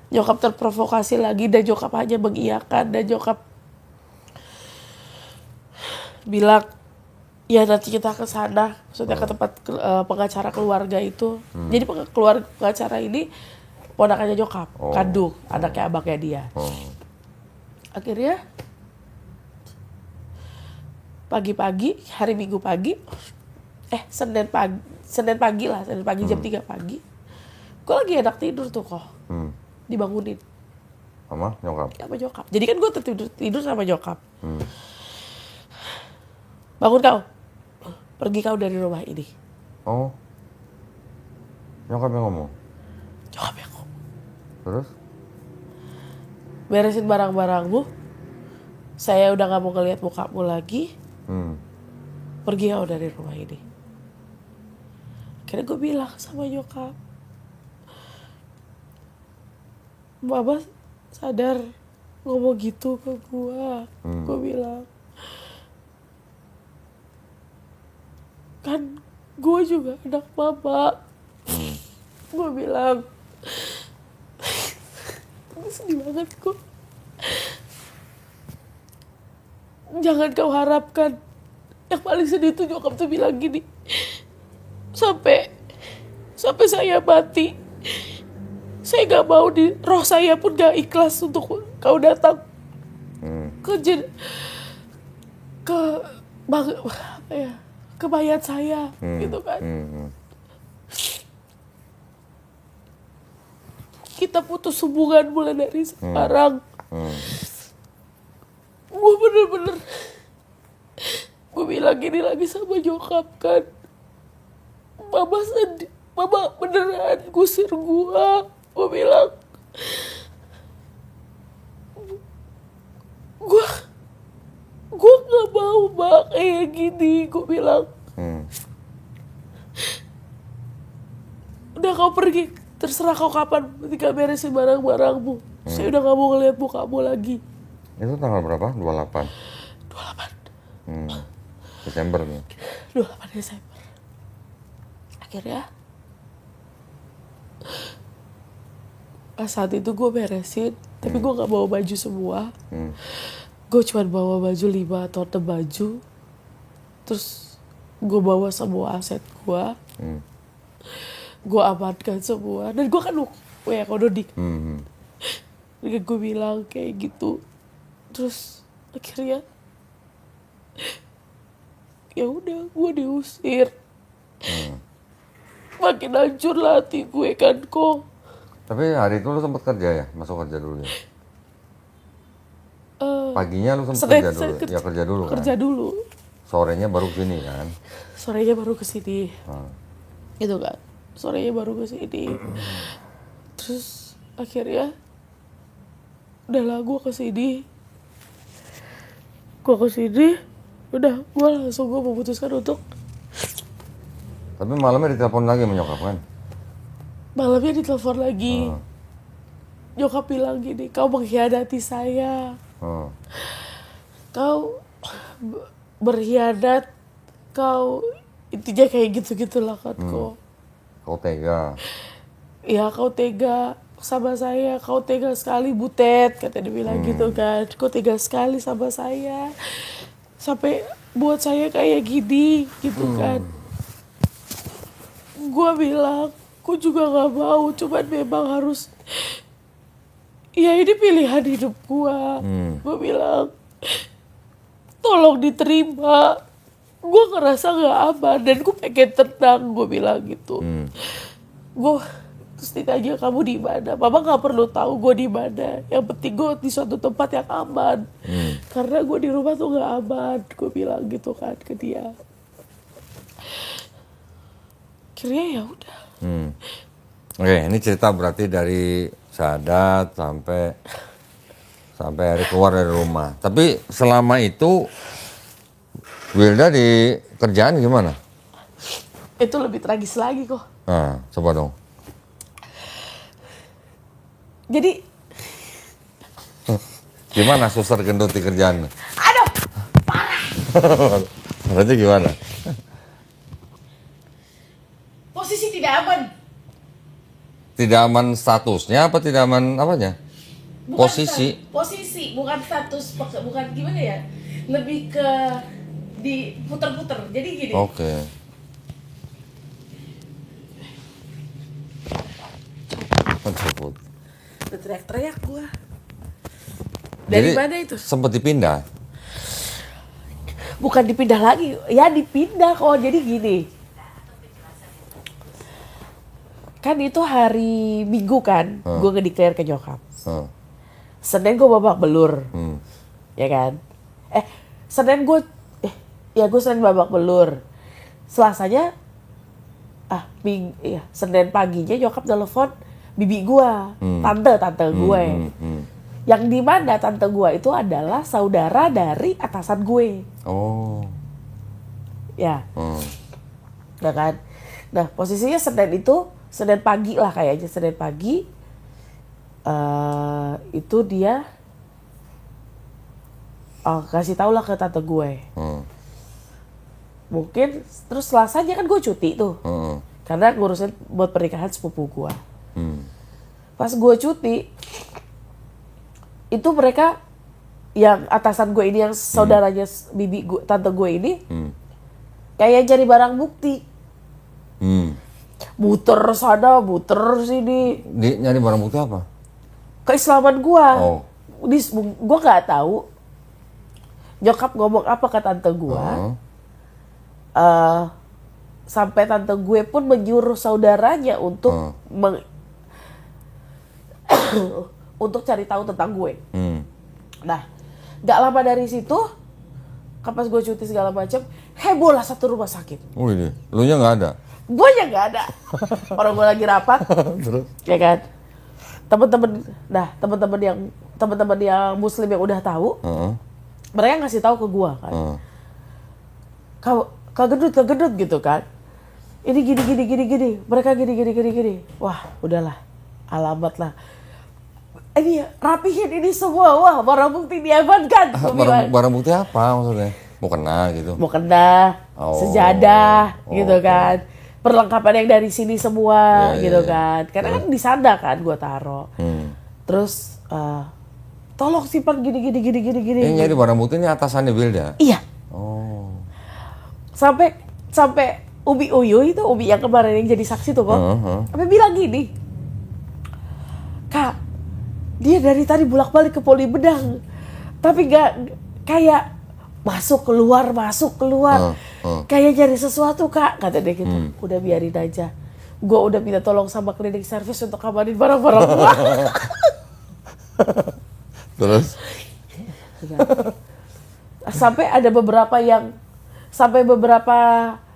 nyokap terprovokasi lagi dan nyokap hanya mengiyakan, dan nyokap bilang ya nanti kita ke sana, maksudnya ke tempat pengacara keluarga itu. Jadi pengacara ini ponakannya nyokap, kandung, anaknya abangnya dia. Akhirnya pagi-pagi, hari Minggu pagi, Senin pagi jam 3 pagi, gue lagi enak tidur tuh kok, dibangunin Sama nyokap? sama nyokap. Jadi kan gue tidur sama nyokap. Bangun kau, pergi kau dari rumah ini. Oh, nyokap yang ngomong? Nyokap ya kok, Terus? beresin barang-barangmu, saya udah gak mau ngeliat mukamu lagi, pergi kau dari rumah ini. Akhirnya gue bilang sama nyokap, Mama sadar ngomong gitu ke gue. Gue bilang, kan gue juga anak Mama. Gue bilang, sedih banget kok. Jangan kau harapkan. Yang paling sedih tuh nyokap tuh bilang gini, sampai saya mati, saya gak mau roh saya pun gak ikhlas untuk kau datang ke mayat saya, gitu kan. Kita putus hubungan mulai dari sekarang. Gue bener-bener, gue bilang gini lagi sama nyokap kan, Mama sedih, Mama beneran gusir gue. Gue bilang, gue gak mau Mak kayak gini. Gue bilang, udah kau pergi, terserah kau kapan ketika beresin barang-barangmu. Saya udah gak mau ngeliat mukamu lagi. Itu tanggal berapa? 28? 28. Desember nih. 28 Desember. Akhirnya pas saat itu gue beresin, tapi gue gak bawa baju semua. Gue cuma bawa baju 5 atau 6 baju. Terus gue bawa semua aset gue. Gue amankan semua. Dan gue kan kododik. Jadi gue bilang kayak gitu. Terus akhirnya ya udah, gue diusir. Makin hancur lah hati gue kan kok. Tapi hari itu lu sempat kerja ya? Masuk kerja dulu ya? Paginya lu sempat kerja dulu? Ya kerja dulu kan? Kerja dulu. Sorenya baru sini kan? Sorenya baru kesini. Gitu kan? Sorenya baru kesini. Terus akhirnya udahlah gue kesini. Udah gue langsung memutuskan untuk. Tapi malamnya ditelepon lagi sama nyokap kan? Malamnya ditelepon lagi. Nyokap bilang gini, kau mengkhianati saya. Kau berkhianat. Kau intinya kayak gitu-gitulah kan kok. Kau tega? Ya kau tega sama saya. Kau tega sekali Butet. Katanya dia bilang gitu kan. Kau tega sekali sama saya. Sampai buat saya kayak gini gitu kan. Gue bilang, gue juga gak mau, cuman memang harus, ya ini pilihan hidup gue. Gue bilang, tolong diterima. Gue ngerasa gak aman dan gue pengen tenang, gue bilang gitu. Gue terus ditanya, kamu di mana? Mama gak perlu tahu gue di mana. Yang penting gue di suatu tempat yang aman. Karena gue di rumah tuh gak aman. Gue bilang gitu kan ke dia. Akhirnya ya udah. Oke, ini cerita berarti dari Sadat sampai hari keluar dari rumah. Tapi selama itu Wilda di kerjaan gimana? Itu lebih tragis lagi kok. Nah, coba dong. Jadi Gimana suster gendut di kerjaan? aduh, parah. Berarti gimana? Posisi tidak aman. Tidak aman statusnya apa tidak aman apanya? Posisi. Posisi, bukan status, bukan gimana ya? Lebih ke diputer-puter. Jadi gini. Oke. Menjemput. Udah teriak-teriak gua. Dari Jadi, mana itu? Sempet dipindah. Bukan dipindah lagi, ya dipindah kok. Jadi gini. Kan itu hari Minggu kan, gue nge-declare ke nyokap. Hmm. Senin gue babak belur, Hmm. ya kan? Senin gue Senin babak belur. Selasanya, Senin paginya nyokap telepon bibi gue, tante gue. Yang di mana tante gue itu adalah saudara dari atasan gue. Oh. Ya. Nah kan. Nah posisinya Senin pagi lah kayaknya. Senin pagi itu dia kasih tau lah ke tante gue. Mungkin terus Selasanya kan gue cuti tuh. Karena ngurusin buat pernikahan sepupu gue. Pas gue cuti itu mereka yang atasan gue ini, yang saudaranya bibi gue, tante gue ini kayak cari barang bukti. Muter sana, muter sini. Nyari barang bukti apa? Keislaman gue. Oh. Gue nggak tahu nyokap ngomong apa ke tante gue. Sampai tante gue pun menyuruh saudaranya untuk untuk cari tahu tentang gue. Nah, nggak lama dari situ, pas gue cuti segala macam, heboh lah satu rumah sakit. Wih, lu nya nggak ada? Gue nya nggak ada. Orang gue lagi rapat, ya kan. Teman-teman yang Muslim yang udah tahu, mereka ngasih tahu ke gue kan. Kagedut gitu kan. Ini gini. Mereka gini. Wah, udahlah. Alamat lah. Ini rapihin ini semua. Wah, barang bukti diamankan. Barang bukti apa maksudnya? Mau kena gitu? Mau kena, sejadah gitu kan. Perlengkapan yang dari sini semua gitu kan. Karena kan di sana kan gue taro. Terus tolong simpan gini. Ini nyari barang bukti ini atasannya Wilda? Iya. Oh. Sampai Umi Uyu itu, Umi yang kemarin yang jadi saksi tuh kok. Sampai bilang gini, Kak, dia dari tadi bolak-balik ke Poli Bedang, tapi nggak kayak masuk keluar, kayak nyari sesuatu Kak, kata dia gitu. Udah biarin aja, gue udah minta tolong sama cleaning service untuk kamarin barang-barang gua. Terus? Sampai beberapa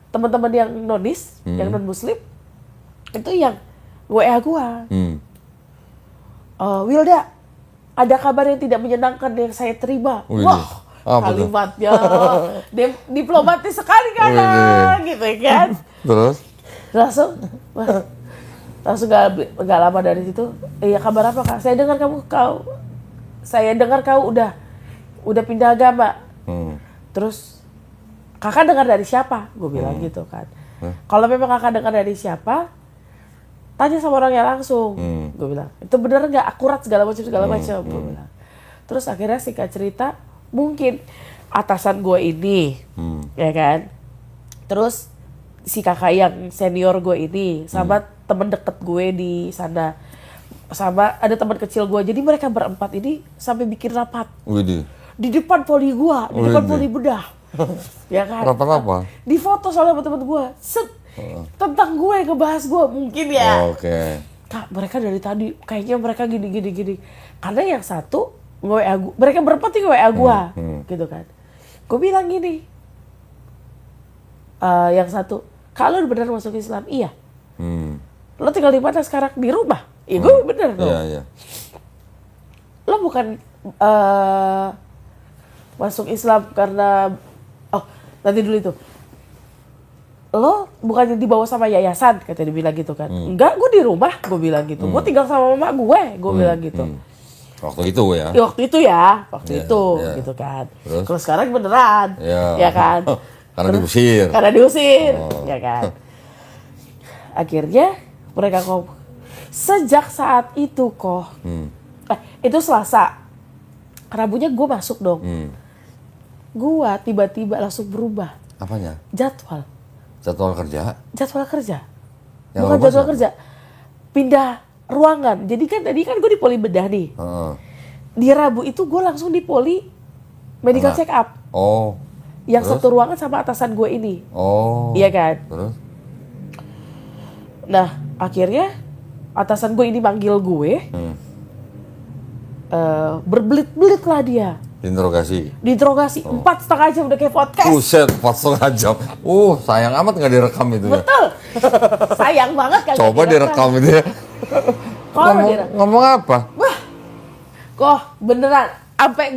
teman-teman yang nonis, yang non muslim, itu yang WA gua. Wilda, ada kabar yang tidak menyenangkan yang saya terima. Wah, kalimatnya diplomatis sekali kan, gitu kan. Terus? Langsung gak lama dari situ, iya kabar apa Kak? Saya dengar kau udah pindah agama. Terus Kakak dengar dari siapa? Gue bilang gitu kan. Kalau memang Kakak dengar dari siapa, tanya sama orangnya langsung. Gue bilang, itu bener nggak akurat segala macam. Gue bilang. Terus akhirnya singkat cerita, mungkin atasan gue ini, ya kan. Terus si kakak yang senior gue ini sama temen deket gue di sana, sama ada teman kecil gue. Jadi mereka berempat ini sampai bikin rapat. Widih. Di depan poli gue, di depan poli bedah. Ya kan? Rapat apa? Di foto soalnya sama temen gue. Tentang gue, ngebahas gue mungkin ya. Oke. Kak, mereka dari tadi kayaknya mereka gini. Karena yang satu WA gue, mereka berempat nih WA gue, gitu kan. Gue bilang gini, yang satu, kalau benar masuk Islam, iya. Lo tinggal di mana sekarang? Di rumah? Iya, gue bener dong. Iya. Lo bukan masuk Islam karena, nanti dulu itu. Lo bukannya dibawa sama yayasan, kata dia bilang gitu kan. Enggak, gue di rumah, gue bilang gitu. Gue tinggal sama mama gue bilang gitu. Waktu itu ya? Waktu itu gitu kan. Terus? Kalau sekarang beneran, ya kan. Karena diusir. Karena diusir, ya kan. Akhirnya mereka ngomong, sejak saat itu kok, itu Selasa, Rabunya gue masuk dong. Gua tiba-tiba langsung berubah Apanya? jadwal Jadwal kerja? kerja. Yang Bukan lepas jadwal apa? kerja, pindah ruangan. Jadi kan tadi kan gue di poli bedah nih. Heeh. Di Rabu itu gue langsung di poli medical check up. Oh. Yang Terus? satu ruangan sama atasan gue ini. Oh. Iya kan? Terus? Nah akhirnya atasan gue ini manggil gue. Berbelit-belit lah dia. Interogasi. Diinterogasi 4,5 jam udah kayak podcast. Buset, 4,5 jam. Sayang amat nggak direkam itu ya. Betul. Sayang banget kan. Coba direkam itu ya. Kalau direkam. Ngomong apa? Wah, kok beneran sampai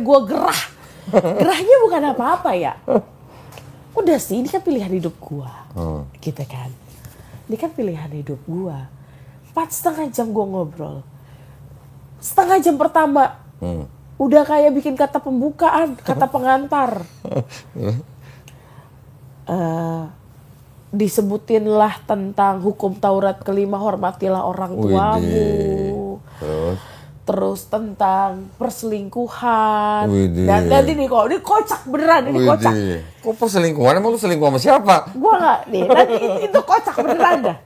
gua gerah. Gerahnya bukan apa-apa ya. Udah sih, ini kan pilihan hidup gua. Gitu kan. Ini kan pilihan hidup gua. 4,5 jam gua ngobrol. Setengah jam pertama udah kayak bikin kata pembukaan, kata pengantar. Disebutinlah tentang hukum Taurat kelima, hormatilah orang tuamu. Terus tentang perselingkuhan. Dan nanti nih kok, ini kocak beneran, ini kocak. Kok perselingkuhan? Emang lu selingkuh sama siapa? Gua nggak nih, nanti itu kocak beneran dah.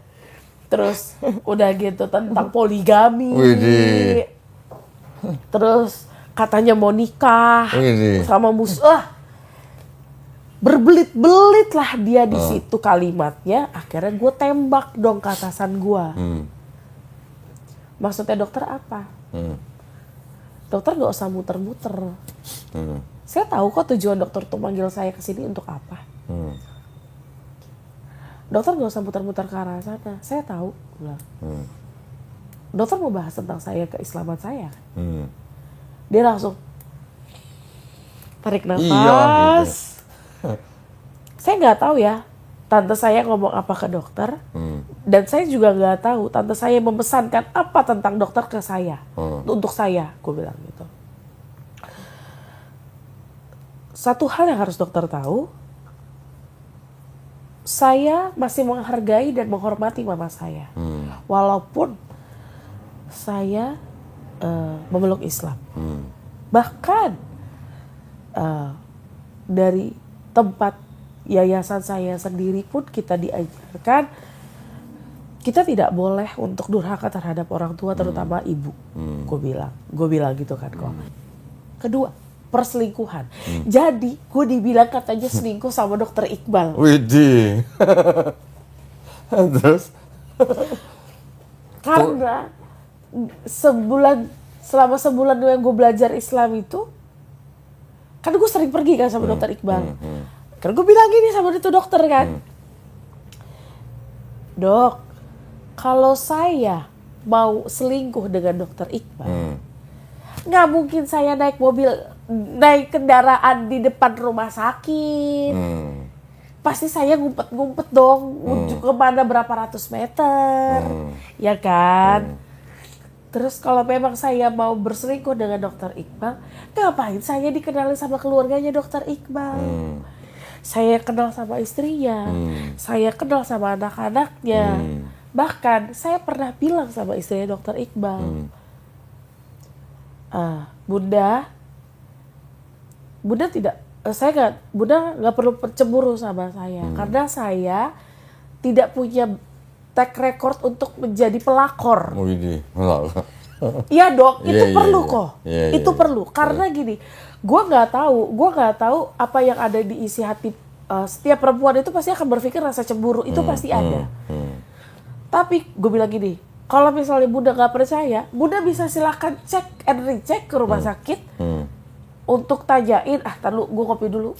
Terus udah gitu tentang poligami. Terus katanya mau nikah sama musuh. Berbelit-belit lah dia di situ kalimatnya. Akhirnya gue tembak dong ke atasan gue. Maksudnya dokter apa? Dokter gak usah muter-muter. Saya tahu kok tujuan dokter tuh manggil saya ke sini untuk apa. Dokter gak usah muter-muter ke arah sana. Saya tahu. Dokter mau bahas tentang saya, keislaman saya. Dia langsung tarik nafas. Iya, gitu. Saya nggak tahu ya, tante saya ngomong apa ke dokter. Dan saya juga nggak tahu tante saya memesankan apa tentang dokter ke saya. Untuk saya, gue bilang gitu. Satu hal yang harus dokter tahu, saya masih menghargai dan menghormati mama saya. Walaupun saya memeluk Islam. Bahkan dari tempat yayasan saya sendiri pun kita diajarkan kita tidak boleh untuk durhaka terhadap orang tua, terutama ibu. Gue bilang gitu kan kok. Kedua, perselingkuhan. Jadi gue dibilang katanya selingkuh sama dokter Iqbal. Widih. Terus? Karena selama sebulan yang gue belajar Islam itu, kan gue sering pergi kan sama dokter Iqbal. Kan gue bilang gini sama itu dokter kan, Dok, kalau saya mau selingkuh dengan dokter Iqbal, nggak mungkin saya naik kendaraan di depan rumah sakit. Pasti saya ngumpet-ngumpet dong, menuju kemana berapa ratus meter, ya kan? Terus kalau memang saya mau berselingkuh dengan dokter Iqbal, ngapain saya dikenali sama keluarganya dokter Iqbal? Saya kenal sama istrinya, saya kenal sama anak-anaknya. Bahkan saya pernah bilang sama istrinya dokter Iqbal, Bunda nggak perlu cemburu sama saya, karena saya tidak punya track record untuk menjadi pelakor. Iya dok, itu perlu kok. Itu perlu karena gini, gue nggak tahu apa yang ada di isi hati setiap perempuan itu pasti akan berpikir rasa cemburu itu pasti ada. Tapi gue bilang gini, kalau misalnya Bunda nggak percaya, Bunda bisa silahkan cek and recheck ke rumah sakit untuk tanyain. Tar lu, gue kopi dulu.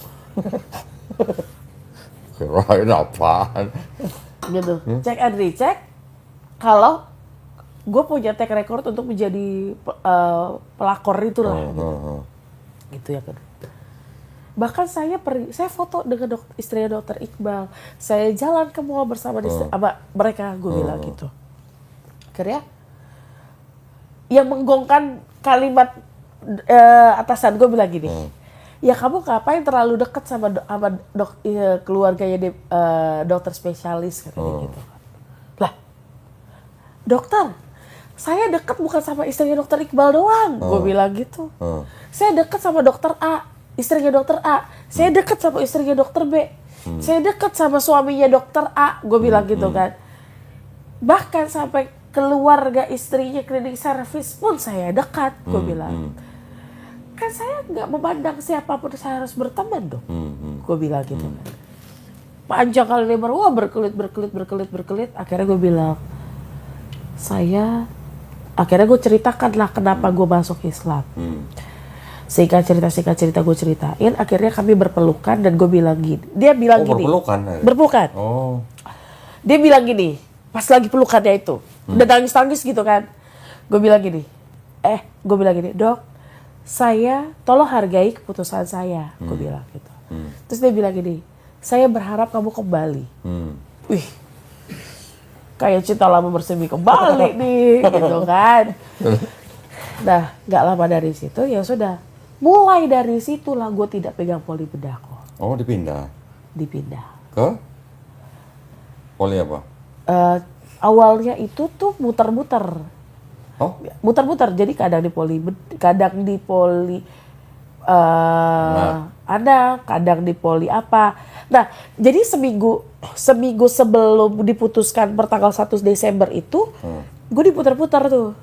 Kirain apaan? Gitu, cek and recheck kalau gue punya track record untuk menjadi pelakor itulah. Gitu ya kan. Bahkan saya foto dengan istrinya dokter Iqbal. Saya jalan ke mall bersama mereka, gue bilang gitu. Akhirnya yang menggongkan kalimat atasan gue bilang gini, ya kamu ngapain terlalu dekat sama keluarganya dokter spesialis katanya gitu. Lah, dokter, saya dekat bukan sama istrinya dokter Iqbal doang, gue bilang gitu. Saya dekat sama dokter A. istrinya dokter A. Saya deket sama istrinya dokter B. Saya deket sama suaminya dokter A. Gue bilang gitu kan. Bahkan sampai keluarga istrinya klinik servis pun saya dekat. Gue bilang. Kan saya nggak memandang siapapun saya harus berteman dong. Gue bilang gitu kan. Panjang kali lebar, wah berkelit. Akhirnya gue bilang, akhirnya gue ceritakan lah kenapa gue masuk Islam. Singkat cerita gue ceritain, akhirnya kami berpelukan dan gue bilang gini. Dia bilang gini. Berpelukan? Berpelukan. Oh. Dia bilang gini, pas lagi pelukannya itu. Udah nangis-nangis gitu kan. Gue bilang gini, Dok, saya tolong hargai keputusan saya. Gue bilang gitu. Terus dia bilang gini, saya berharap kamu kembali. Wih, kayak cinta lama bersemi kembali nih, gitu kan. Nah, gak lama dari situ ya sudah. Mulai dari situlah gue tidak pegang poli bedah kok. Oh, dipindah ke poli apa? Awalnya itu tuh muter-muter. Oh, Muter-muter, jadi kadang di poli ada, kadang di poli apa. Nah, jadi seminggu sebelum diputuskan per tanggal 1 Desember itu, gue diputar-putar tuh.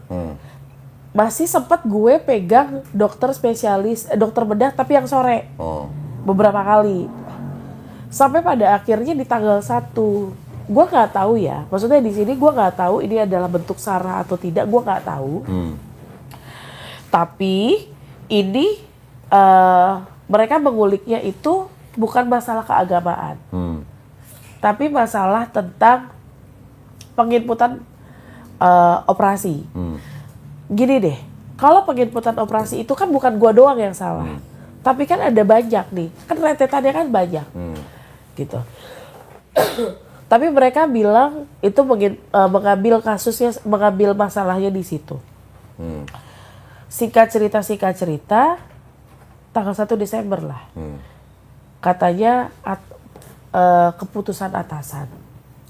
Masih sempat gue pegang dokter spesialis, dokter bedah tapi yang sore. Beberapa kali. Sampai pada akhirnya di tanggal 1. Gue nggak tahu ya. Maksudnya di sini gue nggak tahu ini adalah bentuk sarah atau tidak, gue nggak tahu. Tapi ini mereka menguliknya itu bukan masalah keagamaan. Tapi masalah tentang penginputan operasi. Gini deh, kalau penginputan operasi itu kan bukan gua doang yang salah. Tapi kan ada banyak nih, kan rentetannya kan banyak. Gitu. Tapi mereka bilang itu mengambil kasusnya, mengambil masalahnya di situ. Singkat cerita, tanggal 1 Desember lah. Katanya keputusan atasan.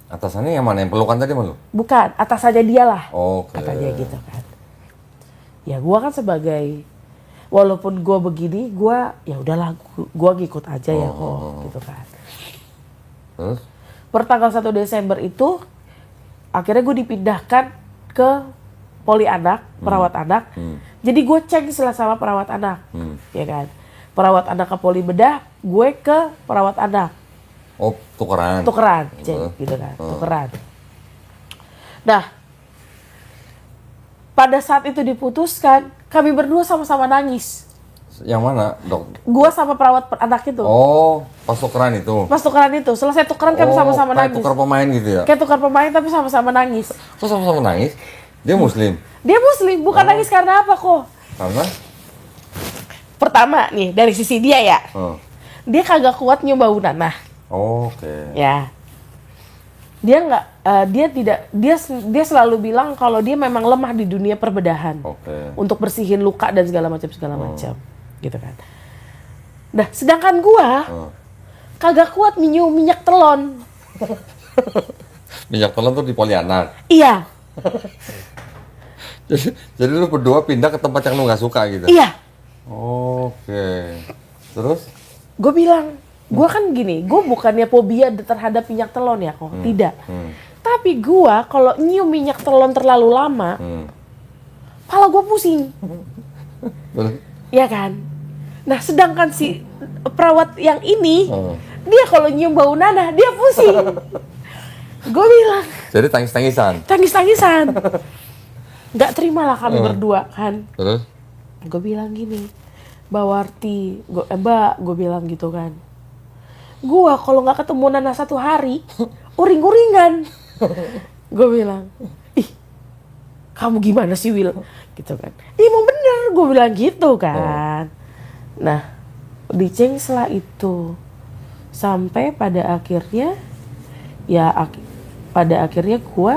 atasannya yang mana? Yang pelukan tadi malu? Bukan, atasannya dia lah. Oke. Katanya gitu kan. Ya gua kan sebagai, walaupun gua begini, gua ya udahlah, gua ngikut aja ya kok, gitu kan. Terus? Per tanggal 1 Desember itu, akhirnya gue dipindahkan ke poli anak, perawat anak. Jadi gue cek sama perawat anak, ya kan. Perawat anak ke poli bedah, gue ke perawat anak. Oh, tukeran. Tukeran, cek gitu kan, tukeran. Nah, pada saat itu diputuskan, kami berdua sama-sama nangis. Yang mana, dok? Gua sama perawat anak itu. Oh, pas tukeran itu. Pas tukeran itu, selesai tukeran kami sama-sama kayak nangis. tukar pemain gitu ya? Kayak tukar pemain tapi sama-sama nangis. Terus sama-sama nangis? Dia muslim? Dia muslim, bukan nangis karena apa kok. Karena? Pertama nih, dari sisi dia ya. Dia kagak kuat nyium bau nanah. Oke. Ya. Dia nggak, dia selalu bilang kalau dia memang lemah di dunia perbedahan. Oke. Untuk bersihin luka dan segala macam. Gitu kan. Nah, sedangkan gua kagak kuat nyium minyak telon. Minyak telon tuh di poli anak. Iya. Jadi lu berdua pindah ke tempat yang lu nggak suka gitu? Iya. Oke. Terus? Gue bilang, gue kan gini, gue bukannya fobia terhadap minyak telon ya kok, tidak. Tapi gue kalau nyium minyak telon terlalu lama, kepala gue pusing. Ya kan? Nah, sedangkan si perawat yang ini, dia kalau nyium bau nanah, dia pusing. Gue bilang. Jadi tangis-tangisan? Tangis-tangisan. Gak terima lah kami berdua kan. Terus? Gue bilang gini, Mbak Warti, Mbak, gue bilang gitu kan. Gue kalau nggak ketemu Nana 1 hari, uring-uringan. Gue bilang, ih, kamu gimana sih Will? Gitu kan. Emang bener, gue bilang gitu kan. Nah, diceng setelah itu. Sampai pada akhirnya, pada akhirnya gue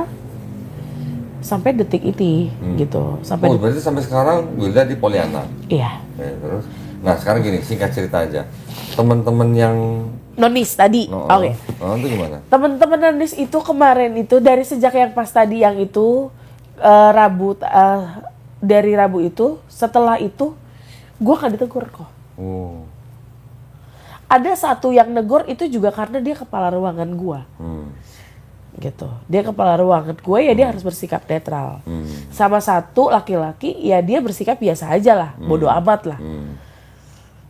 sampai detik ini gitu. Sampai berarti sampai sekarang Wilda di poli anak? Iya. Terus? Nah sekarang gini, singkat cerita aja. Teman-teman yang nonis tadi, oke. Itu gimana? Teman-teman nonis itu kemarin itu dari sejak yang pas tadi yang itu dari Rabu itu, setelah itu gue kan ditegur kok. ada satu yang negor itu juga karena dia kepala ruangan gua. Gitu. Dia kepala ruangan gue ya dia harus bersikap netral. Sama satu laki-laki ya dia bersikap biasa aja lah, bodoh amat lah.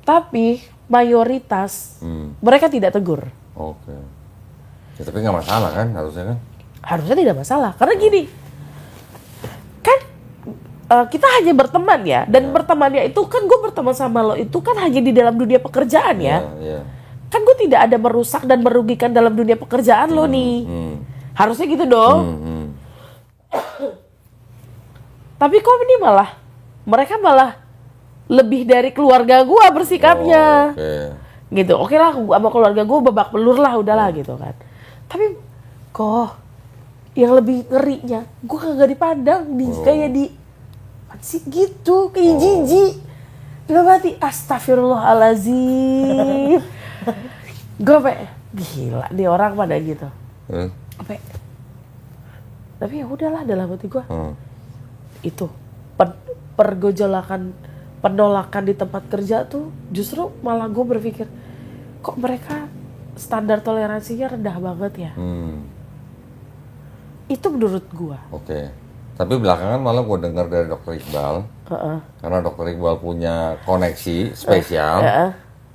Tapi mayoritas mereka tidak tegur. Oke. Ya, tapi nggak masalah kan harusnya kan? Harusnya tidak masalah karena gini, kan kita hanya berteman ya dan bertemannya itu kan gue berteman sama lo itu kan hanya di dalam dunia pekerjaan ya. Iya. Kan gue tidak ada merusak dan merugikan dalam dunia pekerjaan lo nih. Harusnya gitu dong. Tapi kok ini mereka malah lebih dari keluarga gua bersikapnya. Gitu. Oke lah, sama keluarga gua babak belur lah, udahlah gitu kan. Tapi kok yang lebih ngerinya, gua kagak dipandang kayak di sih gitu, kayak jijik. Dalam hati, astagfirullahaladzim. Gua gila nih orang pada gitu. Tapi ya udahlah dalam hati gue itu pergojolakan penolakan di tempat kerja tuh justru malah gue berpikir kok mereka standar toleransinya rendah banget ya. Itu menurut gue. Oke. Tapi belakangan malah gue dengar dari Dokter Iqbal karena Dokter Iqbal punya koneksi spesial.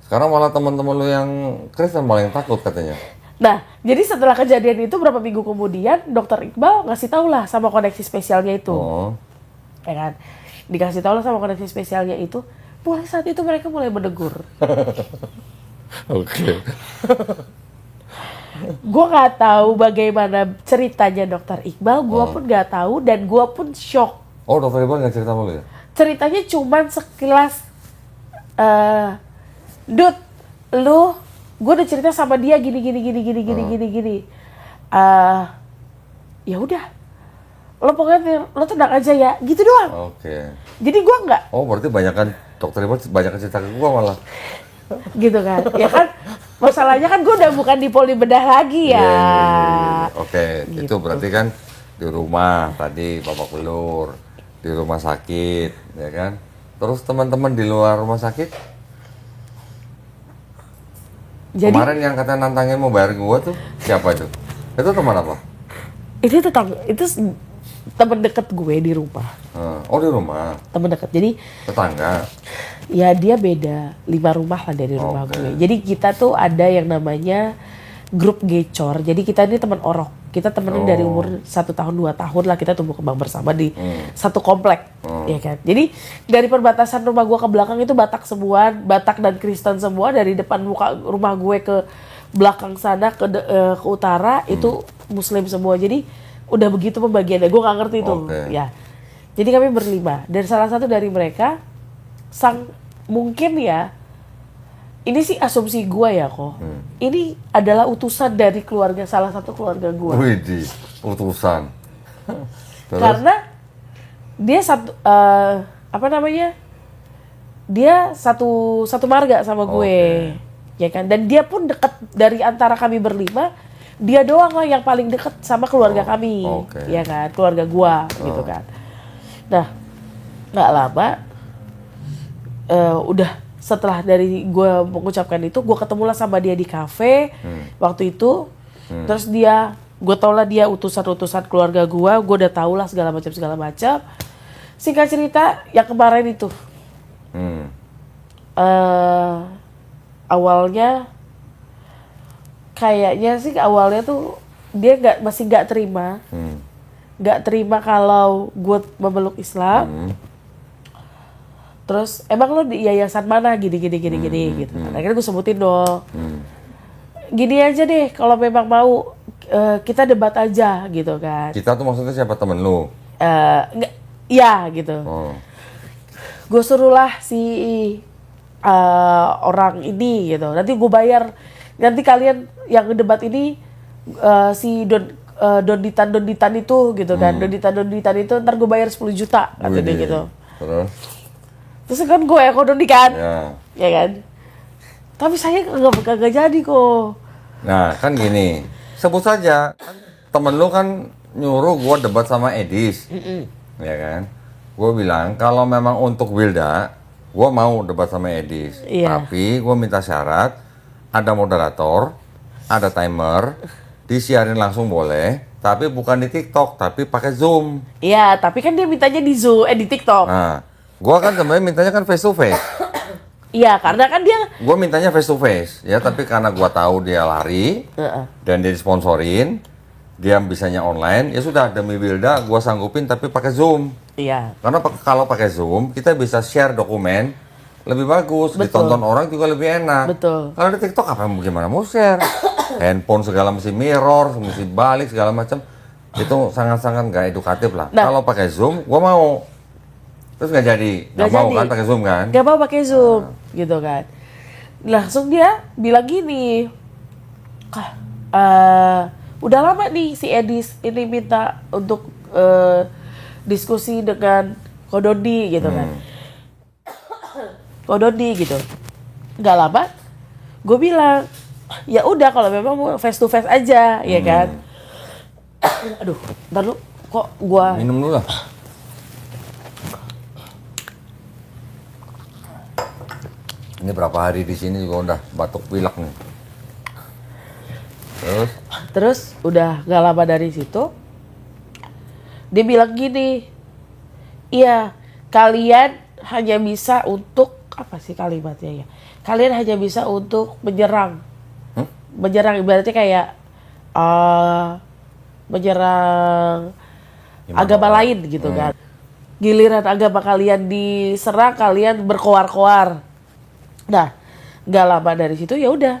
Sekarang malah teman-teman lu yang Kristen malah yang takut katanya. Nah, jadi setelah kejadian itu berapa minggu kemudian Dokter Iqbal ngasih tau lah sama koneksi spesialnya itu, ya kan? Dikasih tau lah sama koneksi spesialnya itu. Mulai saat itu mereka mulai menegur. Oke. Gue nggak tahu bagaimana ceritanya Dokter Iqbal, gue pun nggak tahu dan gue pun shock. Oh, Dokter Iqbal nggak cerita sama lu ya? Ceritanya cuman sekilas, Dut, lu gue udah cerita sama dia gini. Ya udah, lo pokoknya lo tenang aja ya, gitu doang. Oke. Jadi gue nggak. Oh, berarti Dokter Iqbal banyak cerita ke gua malah. Gitu kan, ya kan. Masalahnya kan gue udah bukan di poli bedah lagi ya. Oke, Gitu. itu berarti kan di rumah tadi babak belur, di rumah sakit, ya kan? Terus teman-teman di luar rumah sakit? Jadi Kemarin yang katanya nantangin mau bayar gua tuh siapa itu? Itu teman apa? itu teman deket gue di rumah. Oh, di rumah. Teman deket. Jadi Tetangga. ya dia beda 5 rumah lah dari rumah gue. Jadi kita tuh ada yang namanya grup gecor. Jadi kita ini teman orok. Kita temenan dari umur 1 tahun 2 tahun lah kita tumbuh kembang bersama di satu komplek, ya kan. Jadi dari perbatasan rumah gue ke belakang itu Batak semua, Batak dan Kristen semua. Dari depan muka rumah gue ke belakang sana ke utara itu Muslim semua. Jadi udah begitu pembagiannya. Gue nggak ngerti itu, ya. Jadi kami berlima dan salah satu dari mereka mungkin ya. Ini sih asumsi gue ya kok. Ini adalah utusan dari salah satu keluarga gue. Widih, utusan. Karena dia dia satu marga sama gue, ya kan. Dan dia pun dekat dari antara kami berlima, dia doang lah yang paling dekat sama keluarga kami, ya kan, keluarga gue, gitu kan. Nah, nggak lama, udah. Setelah dari gue mengucapkan itu, gue ketemulah sama dia di kafe waktu itu. Terus gue tau lah dia utusan-utusan keluarga gue udah tau lah segala macam. Singkat cerita, yang kemarin itu, awalnya tuh dia masih nggak terima kalau gue memeluk Islam. Terus emang lo di yayasan mana gini gitu. Akhirnya gue sebutin dong. Gini aja deh, kalau memang mau kita debat aja gitu kan. Kita tuh maksudnya siapa, temen lu? Ya gitu. Gue suruhlah si orang ini gitu. Nanti gue bayar. Nanti kalian yang debat ini si Donditan itu gitu kan. Donditan itu ntar gue bayar 10 juta katanya gitu. Terus kan gue ekonomi kan, ya kan. Tapi saya kagak jadi kok. Nah kan gini, sebut saja temen lu kan nyuruh gue debat sama Edis, ya kan. Gue bilang kalau memang untuk Wilda, gue mau debat sama Edis. Tapi gue minta syarat ada moderator, ada timer, disiarin langsung boleh, tapi bukan di TikTok, tapi pakai Zoom. Iya, tapi kan dia mintanya di Zoom, di TikTok. Nah, gua kan sebenarnya mintanya kan face to face. Iya, karena kan dia Gua mintanya face to face, ya. Tapi karena gua tahu dia lari dan dia disponsorin, dia bisanya online, ya sudah demi Wilda, gua sanggupin tapi pakai Zoom. iya. Karena kalau pakai Zoom, kita bisa share dokumen lebih bagus, Betul. ditonton orang juga lebih enak. Betul. Kalau di TikTok apa gimana mau share? Handphone segala mesti mirror, mesti balik segala macam. Itu sangat-sangat nggak edukatif lah. Nah. Kalau pakai Zoom, gua mau. Terus nggak jadi, nggak mau jadi. kan pakai Zoom kan? Gak mau pakai Zoom, gitu kan. Langsung dia bilang gini, udah lama nih si Edis ini minta untuk diskusi dengan Kododi gitu kan. Kododi gitu. Gak lama, gue bilang, ya udah kalau memang mau face to face aja, ya kan. Aduh, ntar lu kok gua Minum dulu lah. Ini berapa hari di sini juga udah batuk pilek nih. Terus udah gak lama dari situ, dia bilang gini, iya kalian hanya bisa untuk, apa sih kalimatnya ya? Kalian hanya bisa untuk menyerang. Menyerang ibaratnya kayak menyerang agama lain gitu kan. Giliran agama kalian diserang, kalian berkoar-koar. Nah, gak lama dari situ ya udah.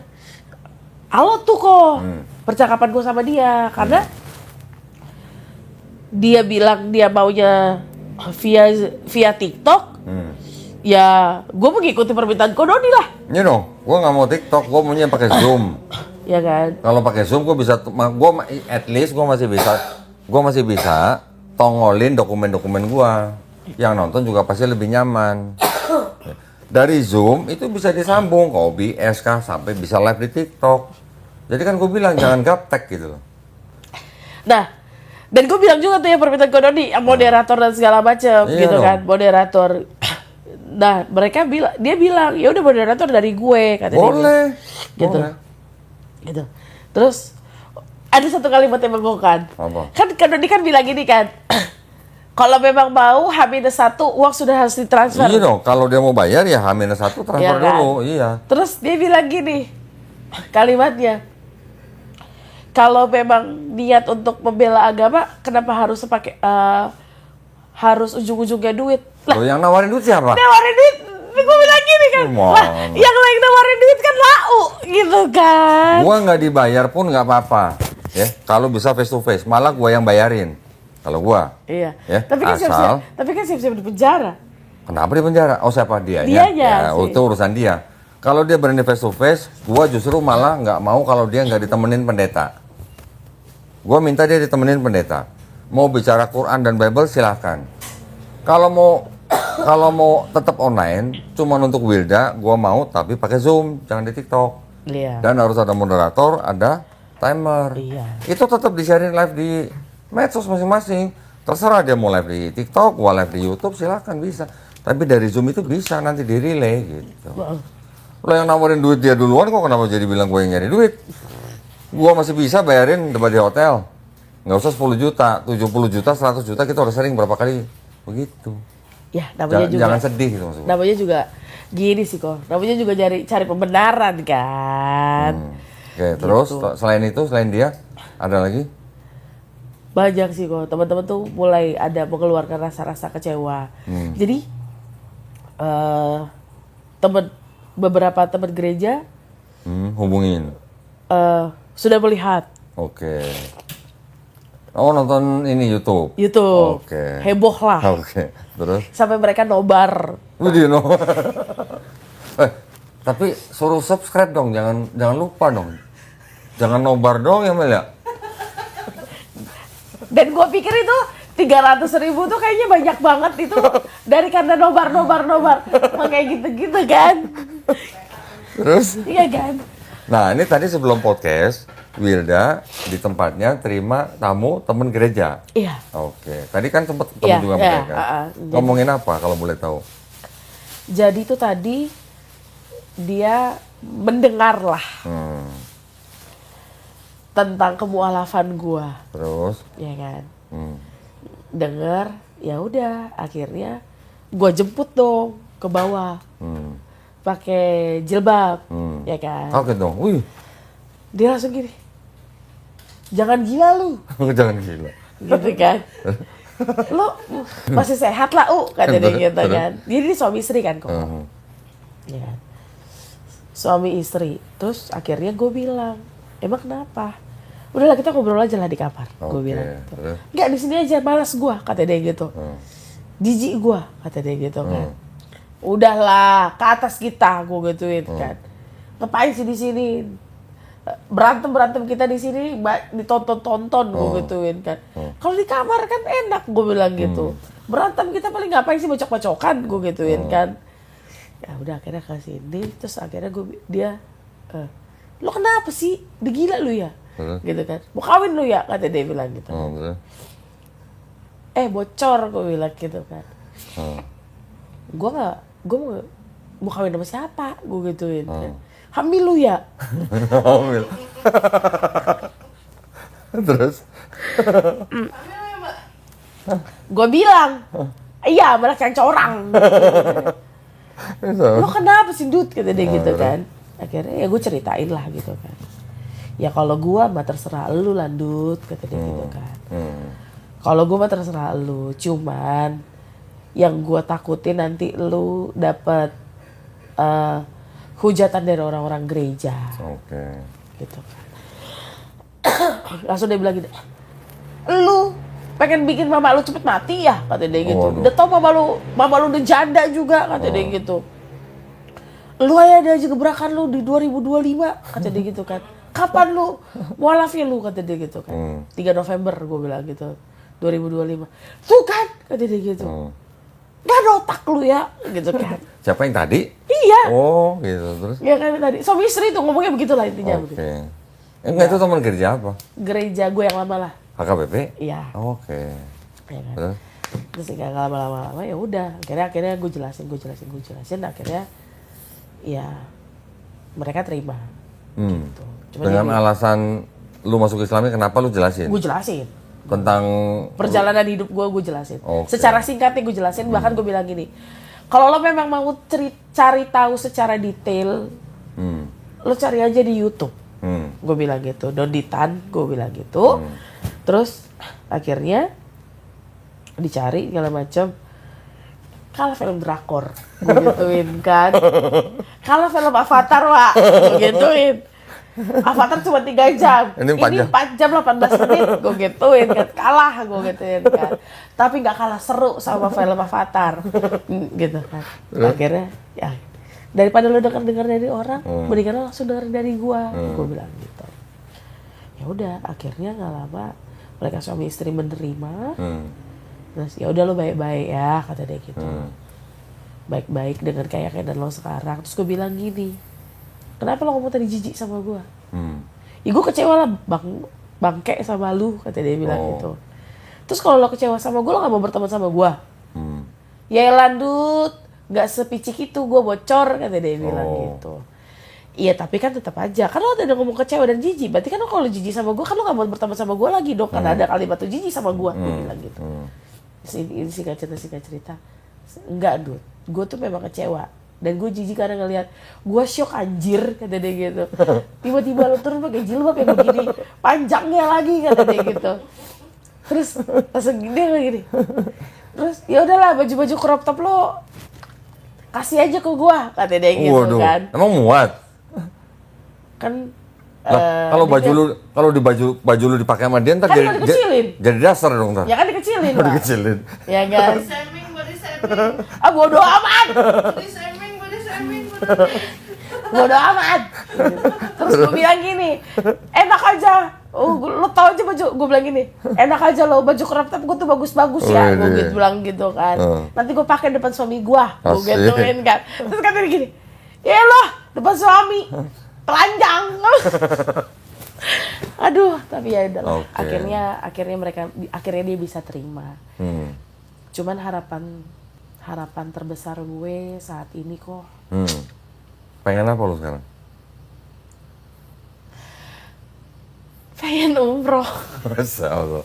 Alot tuh kok percakapan gue sama dia karena dia bilang dia maunya via TikTok. Ya, gue mengikuti permintaan Kodoni lah. Ini dong, gue nggak mau TikTok, gue maunya pakai Zoom. Ya kan? Kalau pakai Zoom, gue bisa, at least gue masih bisa tongolin dokumen-dokumen gue. Yang nonton juga pasti lebih nyaman. Dari Zoom itu bisa disambung ke OBS kah sampai bisa live di TikTok. Jadi kan gue bilang jangan gaptek gitu loh. Nah, dan gue bilang juga tuh ya permintaan Kodoni, moderator dan segala macam Iya gitu dong. kan, moderator. Nah, dia bilang, ya udah moderator dari gue kata Boleh. dia. Gitu. Boleh. Gitu. Terus ada satu kalimat yang membongkar. Apa? Kan Kodoni kan bilang gini kan, kalau memang mau H-1 uang sudah harus ditransfer. Iya dong, kalau dia mau bayar ya H-1 transfer Iya kan? dulu. Iya. Terus dia bilang gini, kalimatnya, kalau memang niat untuk membela agama, kenapa harus pakai harus ujung-ujungnya duit? Lah, Loh, yang nawarin duit siapa? nawarin duit, gue bilang gini kan, Gimana? lah yang lain nawarin duit kan lau, gitu kan? Gua nggak dibayar pun nggak apa-apa. Ya, kalau bisa face to face, malah gua yang bayarin. Kalau gua. Iya. Ya, Tapi kan asal- siap-siap di penjara. Kenapa di penjara? Oh siapa dia? Dianya Ya, sih. itu urusan dia. Kalau dia berani face to face, gua justru malah nggak mau kalau dia nggak ditemenin pendeta. Gua minta dia ditemenin pendeta. Mau bicara Quran dan Bible silahkan. Kalau mau tetap online, cuman untuk Wilda, gua mau tapi pakai Zoom, jangan di TikTok. Iya. Dan harus ada moderator, ada timer. Iya. Itu tetap di-sharein live di medsos masing-masing. Terserah dia mau live di TikTok, gua live di YouTube, silahkan bisa. Tapi dari Zoom itu bisa nanti di relay gitu. Lo yang nawarin duit dia duluan kok kenapa jadi bilang gue yang nyari duit? Gua masih bisa bayarin debat di hotel. Nggak usah 10 juta, 70 juta, 100 juta kita udah sering berapa kali begitu. Ya, namanya juga. Jangan sedih gitu maksudnya. Namanya juga gini sih kok. Namanya juga cari pembenaran kan. Oke, terus selain dia ada lagi? Banyak sih kok. Teman-teman tuh mulai ada mengeluarkan rasa-rasa kecewa. Jadi beberapa teman gereja Hubungin. sudah melihat Oke. Oh, nonton ini YouTube. YouTube. Oke. Heboh lah. Oke. Terus? Sampai mereka nobar. Widih, no. Tapi suruh subscribe dong, jangan lupa dong. Jangan nobar dong ya Mel ya. Dan gue pikir itu 300.000 tuh kayaknya banyak banget itu dari karena nobar. Kayak gitu-gitu kan. Terus? Iya kan? Nah, ini tadi sebelum podcast, Wilda di tempatnya terima tamu temen gereja. Iya. Oke. Tadi kan sempat ketemu Iya, juga iya, mereka. jadi- Ngomongin apa kalau boleh tahu? Jadi tuh tadi dia mendengar lah tentang kemualafan gue, Terus? ya kan? Denger, ya udah, akhirnya gue jemput dong ke bawah, pakai jilbab, ya kan? Kaget dong. Wih, Dia langsung gini, jangan gila lu, jangan gila. gitu kan? Lo masih sehat lah, kata dia gitu kan? Jadi suami istri kan kok, ya kan? Suami istri, terus akhirnya gue bilang, emang kenapa? Udahlah kita ngobrol aja lah di kamar, gue bilang gitu. Nggak, di sini aja, malas gue, kata dia gitu. Jijik gue, kata dia gitu kan. Udahlah, ke atas kita, gue gituin kan. Ngapain sih di sini? Berantem kita di sini ditonton-tonton, gue gituin kan. Kalau di kamar kan enak, gue bilang gitu. Berantem kita paling ngapain sih bacok-bacokan, gue gituin kan. Ya udah akhirnya ke sini, terus akhirnya dia, lo kenapa sih? Digila lu ya? Gitu kan. Mau kawin lu ya? Kata dia bilang gitu. Bocor, gue bilang gitu kan. Gue mau kawin sama siapa? Gue gituin kan. Hamil lu ya? Hamil. Terus? Gue bilang, iya, malah yang corang. Lo kenapa sih Dut? Kata dia gitu kan. Akhirnya ya gue ceritain lah gitu kan. Ya kalau gue mah terserah lu Landut, kata dia gitu kan. Kalau gue mah terserah lu, cuman yang gue takutin nanti lu dapet hujatan dari orang-orang gereja. Oke. Gitu kan. Langsung dia bilang gitu, lu pengen bikin mama lu cepet mati ya? Kata dia gitu. Udah tau mama lu udah janda juga, kata dia gitu. Lu aja ada aja gebrakan lu di 2025, kata dia gitu kan. Kapan lu mualafnya lu, kata dia gitu kan. 3 November gue bilang gitu, 2025. Tuh kan, kata dia gitu. Gak ada otak lu ya, gitu kan. Siapa yang tadi? Iya. Oh, gitu. Terus? Ya kan tadi, suami istri tuh ngomongnya begitulah intinya. Oke. Begitu. Enggak, itu teman gereja apa? Gereja gue yang lama lah. HKBP? Iya. Oke. Ya kan? Terus? Terus gak lama-lama ya udah. Akhirnya gue jelasin. Akhirnya ya mereka terima. Gitu. Cuma Dengan alasan lu masuk Islamnya, kenapa lu jelasin? gue jelasin. Tentang Perjalanan hidup gue jelasin. Oke. Secara singkatnya gue jelasin, bahkan gue bilang gini, kalau lo memang mau cari tahu secara detail, lo cari aja di YouTube. Gue bilang gitu, Doditan, gue bilang gitu. Terus akhirnya dicari segala macam. Kalau film drakor, gue gituin kan. Kalau film Avatar, Wak, gue gituin. Avatar cuma 3 jam. Ini 4 jam 18 menit, gue gituin kan. Kalah, gue gituin kan. Tapi gak kalah seru sama film Avatar. Gitu kan. Akhirnya, ya daripada lo dengar dari orang, mendingan lo langsung dengar dari gue bilang gitu. Ya udah, akhirnya gak lama mereka suami istri menerima. Terus ya udah lo baik-baik ya, kata dia gitu. Baik-baik dengan kayak dan lo sekarang. Terus gue bilang gini, kenapa lo ngomong tadi jijik sama gue? Ya gue kecewa lah, bangke sama lu, kata dia bilang gitu. Terus kalau lo kecewa sama gue, lo gak mau berteman sama gue? Ya Landut, gak sepicik itu, gue bocor, kata dia bilang gitu. Iya tapi kan tetap aja, kan lo udah ngomong kecewa dan jijik, berarti kan lo kalau jijik sama gue, kan lo gak mau berteman sama gue lagi dong, karena ada kalimat tuh jijik sama gue, dia bilang gitu. Ini singkat cerita, enggak Dut, gue tuh memang kecewa. Dan gue jijik karena ngeliat, gue syok anjir, kata dia gitu. Tiba-tiba lo turun pakai jilbab yang begini, panjangnya lagi, kata dia gitu. Terus langsung gini. Terus ya udahlah, baju-baju crop top lo kasih aja ke gue, kata dia gitu. Waduh, kan. emang muat? Kan kalau di baju lu dipakai sama dia ntar kan jadi dasar dong ntar. Ya kan dikecilin, Pak. Dikecilin. Ya kan. Body shaming. Bodo amat. Body shaming. Bodo amat. Terus gue bilang gini, enak aja. Lo tau aja baju, gue bilang gini, enak aja lo baju crop top gue tuh bagus-bagus ya. Gue gitu bilang gitu kan. Nanti gue pakai depan suami gue gituin kan. Terus katanya gini, ya lo depan suami telanjang. Aduh, tapi ya udahlah. Akhirnya dia bisa terima. Cuman harapan terbesar gue saat ini kok Pengen apa lu sekarang? Pengen umroh. Masya Allah.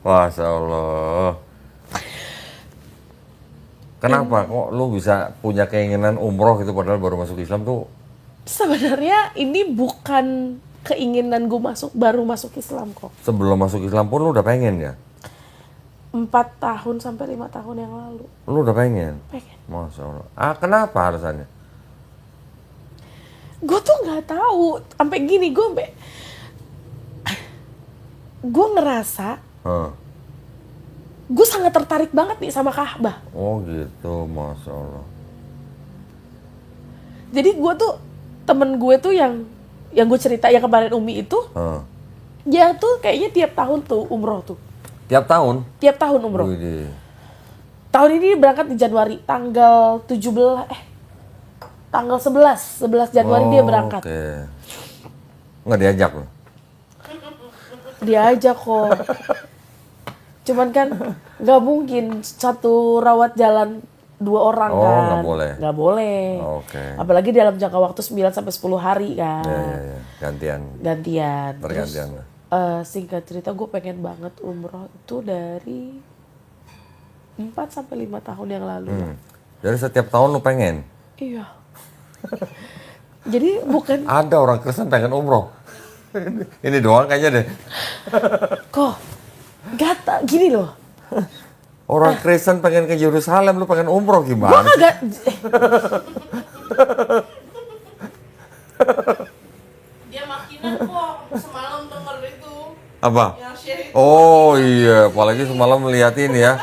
Masya Allah. Kenapa kok lu bisa punya keinginan umroh gitu padahal baru masuk Islam tuh? Sebenarnya ini bukan keinginan gue baru masuk Islam kok. Sebelum masuk Islam pun lu udah pengen ya? 4 tahun sampai 5 tahun yang lalu. Lu udah pengen? Pengen. Masya Allah. Kenapa alasannya? Gue tuh nggak tahu. Sampai gini gue ngerasa gue sangat tertarik banget nih sama Ka'bah. Oh gitu, Masya Allah. Jadi gue tuh temen gue tuh yang gue cerita yang kemarin Umi itu, dia tuh kayaknya tiap tahun tuh umroh tuh. Tiap tahun? Tiap tahun umroh. Widih. Tahun ini berangkat di Januari, tanggal 11 Januari dia berangkat. Oke. Nggak diajak loh? Diajak kok. Cuman kan nggak mungkin satu rawat jalan 2 orang kan. Nggak boleh. Nggak boleh. Oke. Apalagi dalam jangka waktu 9 sampai 10 hari kan. Ya. Gantian. Gantian. Pergantian Terus, lah. singkat cerita gue pengen banget umroh itu dari 4 sampai 5 tahun yang lalu. Jadi setiap tahun lu pengen? Iya. Jadi bukan Ada orang Kristen pengen umroh. Ini doang kayaknya deh. kok gini loh. Orang Kristen pengen ke Yerusalem, lu pengen umroh Gue gimana sih? kagak Dia makinan kok semalam denger itu. Apa? Yang share itu. Oh iya, apalagi semalam melihat ini ya.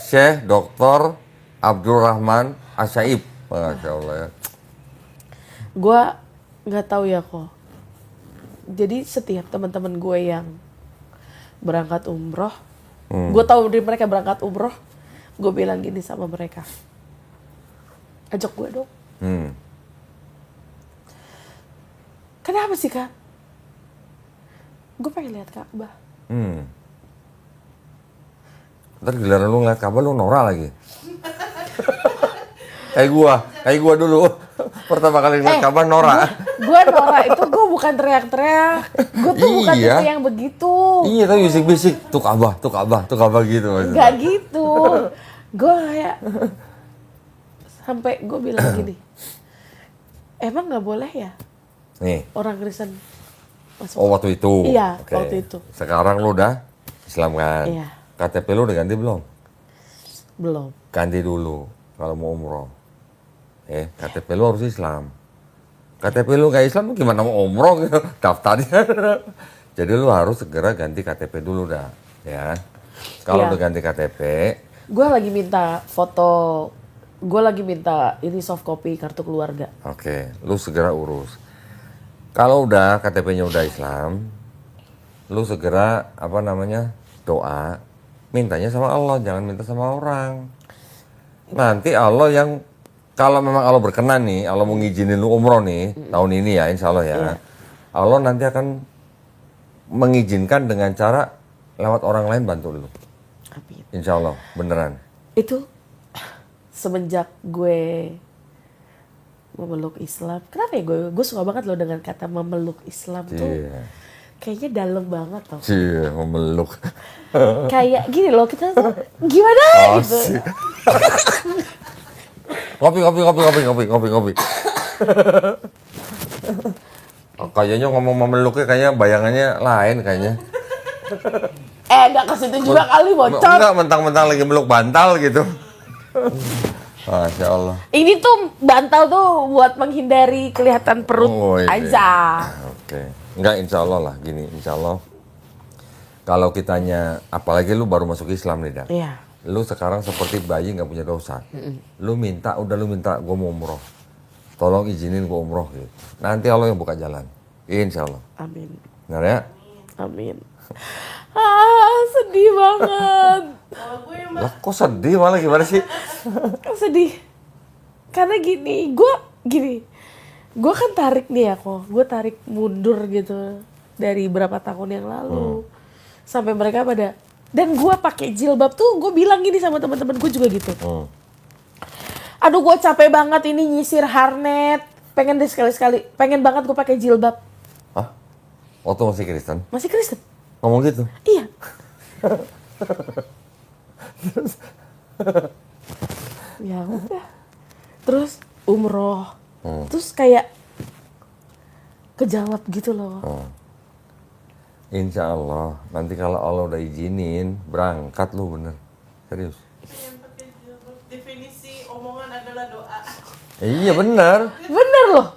Syekh Dr. Abdurrahman Asyaib. Masya Allah ya. gue nggak tahu ya kok. Jadi setiap teman-teman gue yang berangkat umroh, gue tahu dari mereka berangkat umroh, gue bilang gini sama mereka, ajak gue dong. Kenapa sih Kak? Gue pengen lihat Ka'bah. Ntar giliran lu ngeliat Ka'bah lu norak lagi. Kayak gua dulu. Pertama kali ngeliat Ka'bah norak. Gue norak itu gue bukan teriak-teriak. Gue tuh bukan Iya. tipe yang begitu. Iya, tapi bisik-bisik. Tuh Ka'bah gitu. maksudnya. Gak gitu. Gue kayak sampai gue bilang gini, emang nggak boleh ya Nih. orang Kristen masuk? Oh, waktu itu. Iya, Oke. waktu itu. Sekarang lu udah Islam kan? Iya. KTP lu udah ganti belum? Belum. Ganti dulu kalau mau umroh. KTP lu harus Islam. KTP lu nggak Islam, lu gimana mau umroh gitu? Daftarnya. Jadi lu harus segera ganti KTP dulu dah, ya. Kalau Iya. udah ganti KTP, Gue lagi minta foto, gue lagi minta ini soft copy kartu keluarga. oke, lu segera urus. Kalau udah KTP-nya udah Islam, lu segera doa, mintanya sama Allah, jangan minta sama orang. Nanti Allah yang, kalau memang Allah berkenan nih, Allah mau ngizinin lu umroh nih, tahun ini ya, insya Allah ya. Allah nanti akan mengizinkan dengan cara lewat orang lain bantu lu. Amin. Insya Allah, beneran. Itu semenjak gue memeluk Islam. Kenapa ya gue suka banget loh dengan kata memeluk Islam tuh. Iya. Kayaknya dalam banget tau. Cie, memeluk. Kayak gini loh, kita tuh gimana gitu. Asik. Kopi. Kayaknya ngomong memeluknya kayaknya bayangannya lain kayaknya. Gak ke situ juga kali bocor. Enggak, mentang-mentang lagi meluk bantal gitu. Masya Allah. Ini tuh bantal tuh buat menghindari kelihatan perut iya. aja. Oke. Enggak, insya Allah lah. Gini, insya Allah. Kalau kitanya, apalagi lu baru masuk Islam nih, Dak. Iya. Lu sekarang seperti bayi nggak punya dosa. Lu minta, gue mau umroh. Tolong izinin gue umroh gitu. Nanti Allah yang buka jalan. Insya Allah. Amin. Benar ya? Amin. Sedih banget. Lah kok sedih malah gimana sih? Sedih. Karena gue kan tarik nih ya kok. Gue tarik mundur gitu dari berapa tahun yang lalu. Sampai mereka pada, dan gue pakai jilbab tuh gue bilang gini sama teman-teman gue juga gitu. Aduh gue capek banget ini nyisir harnet. Pengen deh sekali-sekali. Pengen banget gue pakai jilbab. Hah? Waktu masih Kristen? Masih Kristen? Ngomong gitu? Iya. Ya udah. Terus umroh. Terus kayak kejawab gitu loh. Insya Allah, nanti kalau Allah udah izinin, berangkat lu bener. Serius. Yang pakai jilbab, definisi omongan adalah doa. Iya bener. Bener loh.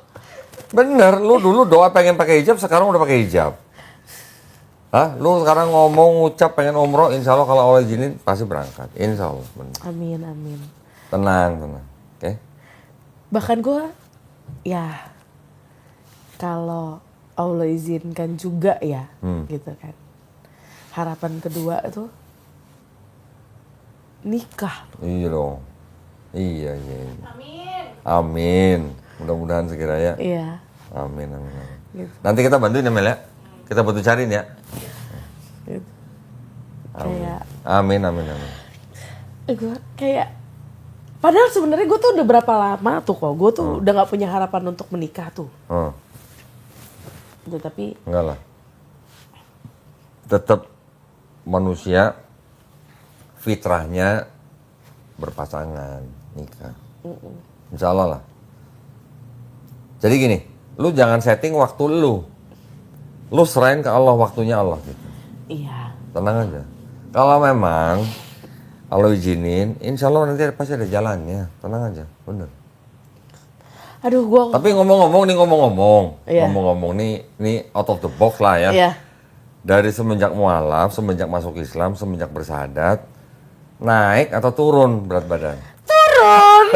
Bener, lu dulu doa pengen pakai hijab, sekarang udah pakai hijab. Hah? Lu sekarang ngomong, ngucap pengen umroh, insya Allah kalau Allah izinin, pasti berangkat. Insya Allah, bener. Amin, amin. Tenang, tenang. Oke? Bahkan gue, ya kalau Allah izinkan juga ya, gitu kan. Harapan kedua itu nikah. Iya dong. Iya, iya. Amin. Amin. Mudah-mudahan segera ya. Iya. Amin, amin, amin. Gitu. Nanti kita bantuin ya Mel ya. Kita bantu cariin ya. Gitu. Amin. Kayak, Amin, amin, amin. gue kayak, padahal sebenarnya gue tuh udah berapa lama tuh kok, gue tuh udah nggak punya harapan untuk menikah tuh. Tapi Enggak lah. Tetap manusia fitrahnya berpasangan, nikah. Insya Allah lah. Jadi gini, lu jangan setting waktu lu. Lu serahin ke Allah, waktunya Allah gitu. iya. Tenang aja. Kalau memang Allah izinin, insya Allah nanti pasti ada jalannya. Tenang aja, bener. Aduh gue. Tapi ngomong-ngomong Iya. ngomong-ngomong nih out of the box lah ya. Iya. Dari semenjak mualaf, semenjak masuk Islam, semenjak bersahadat, naik atau turun berat badan? Turun.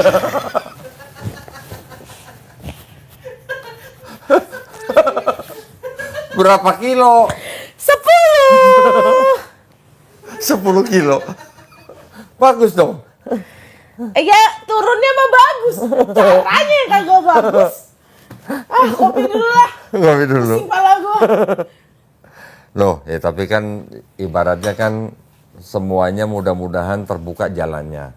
Berapa kilo? 10. 10 kilo. Bagus dong. Ya turunnya mah bagus. Caranya yang kagak bagus. Kopi dulu lah. Ngopi dulu. Pusing pala gue. Loh, ya tapi kan ibaratnya kan semuanya mudah-mudahan terbuka jalannya.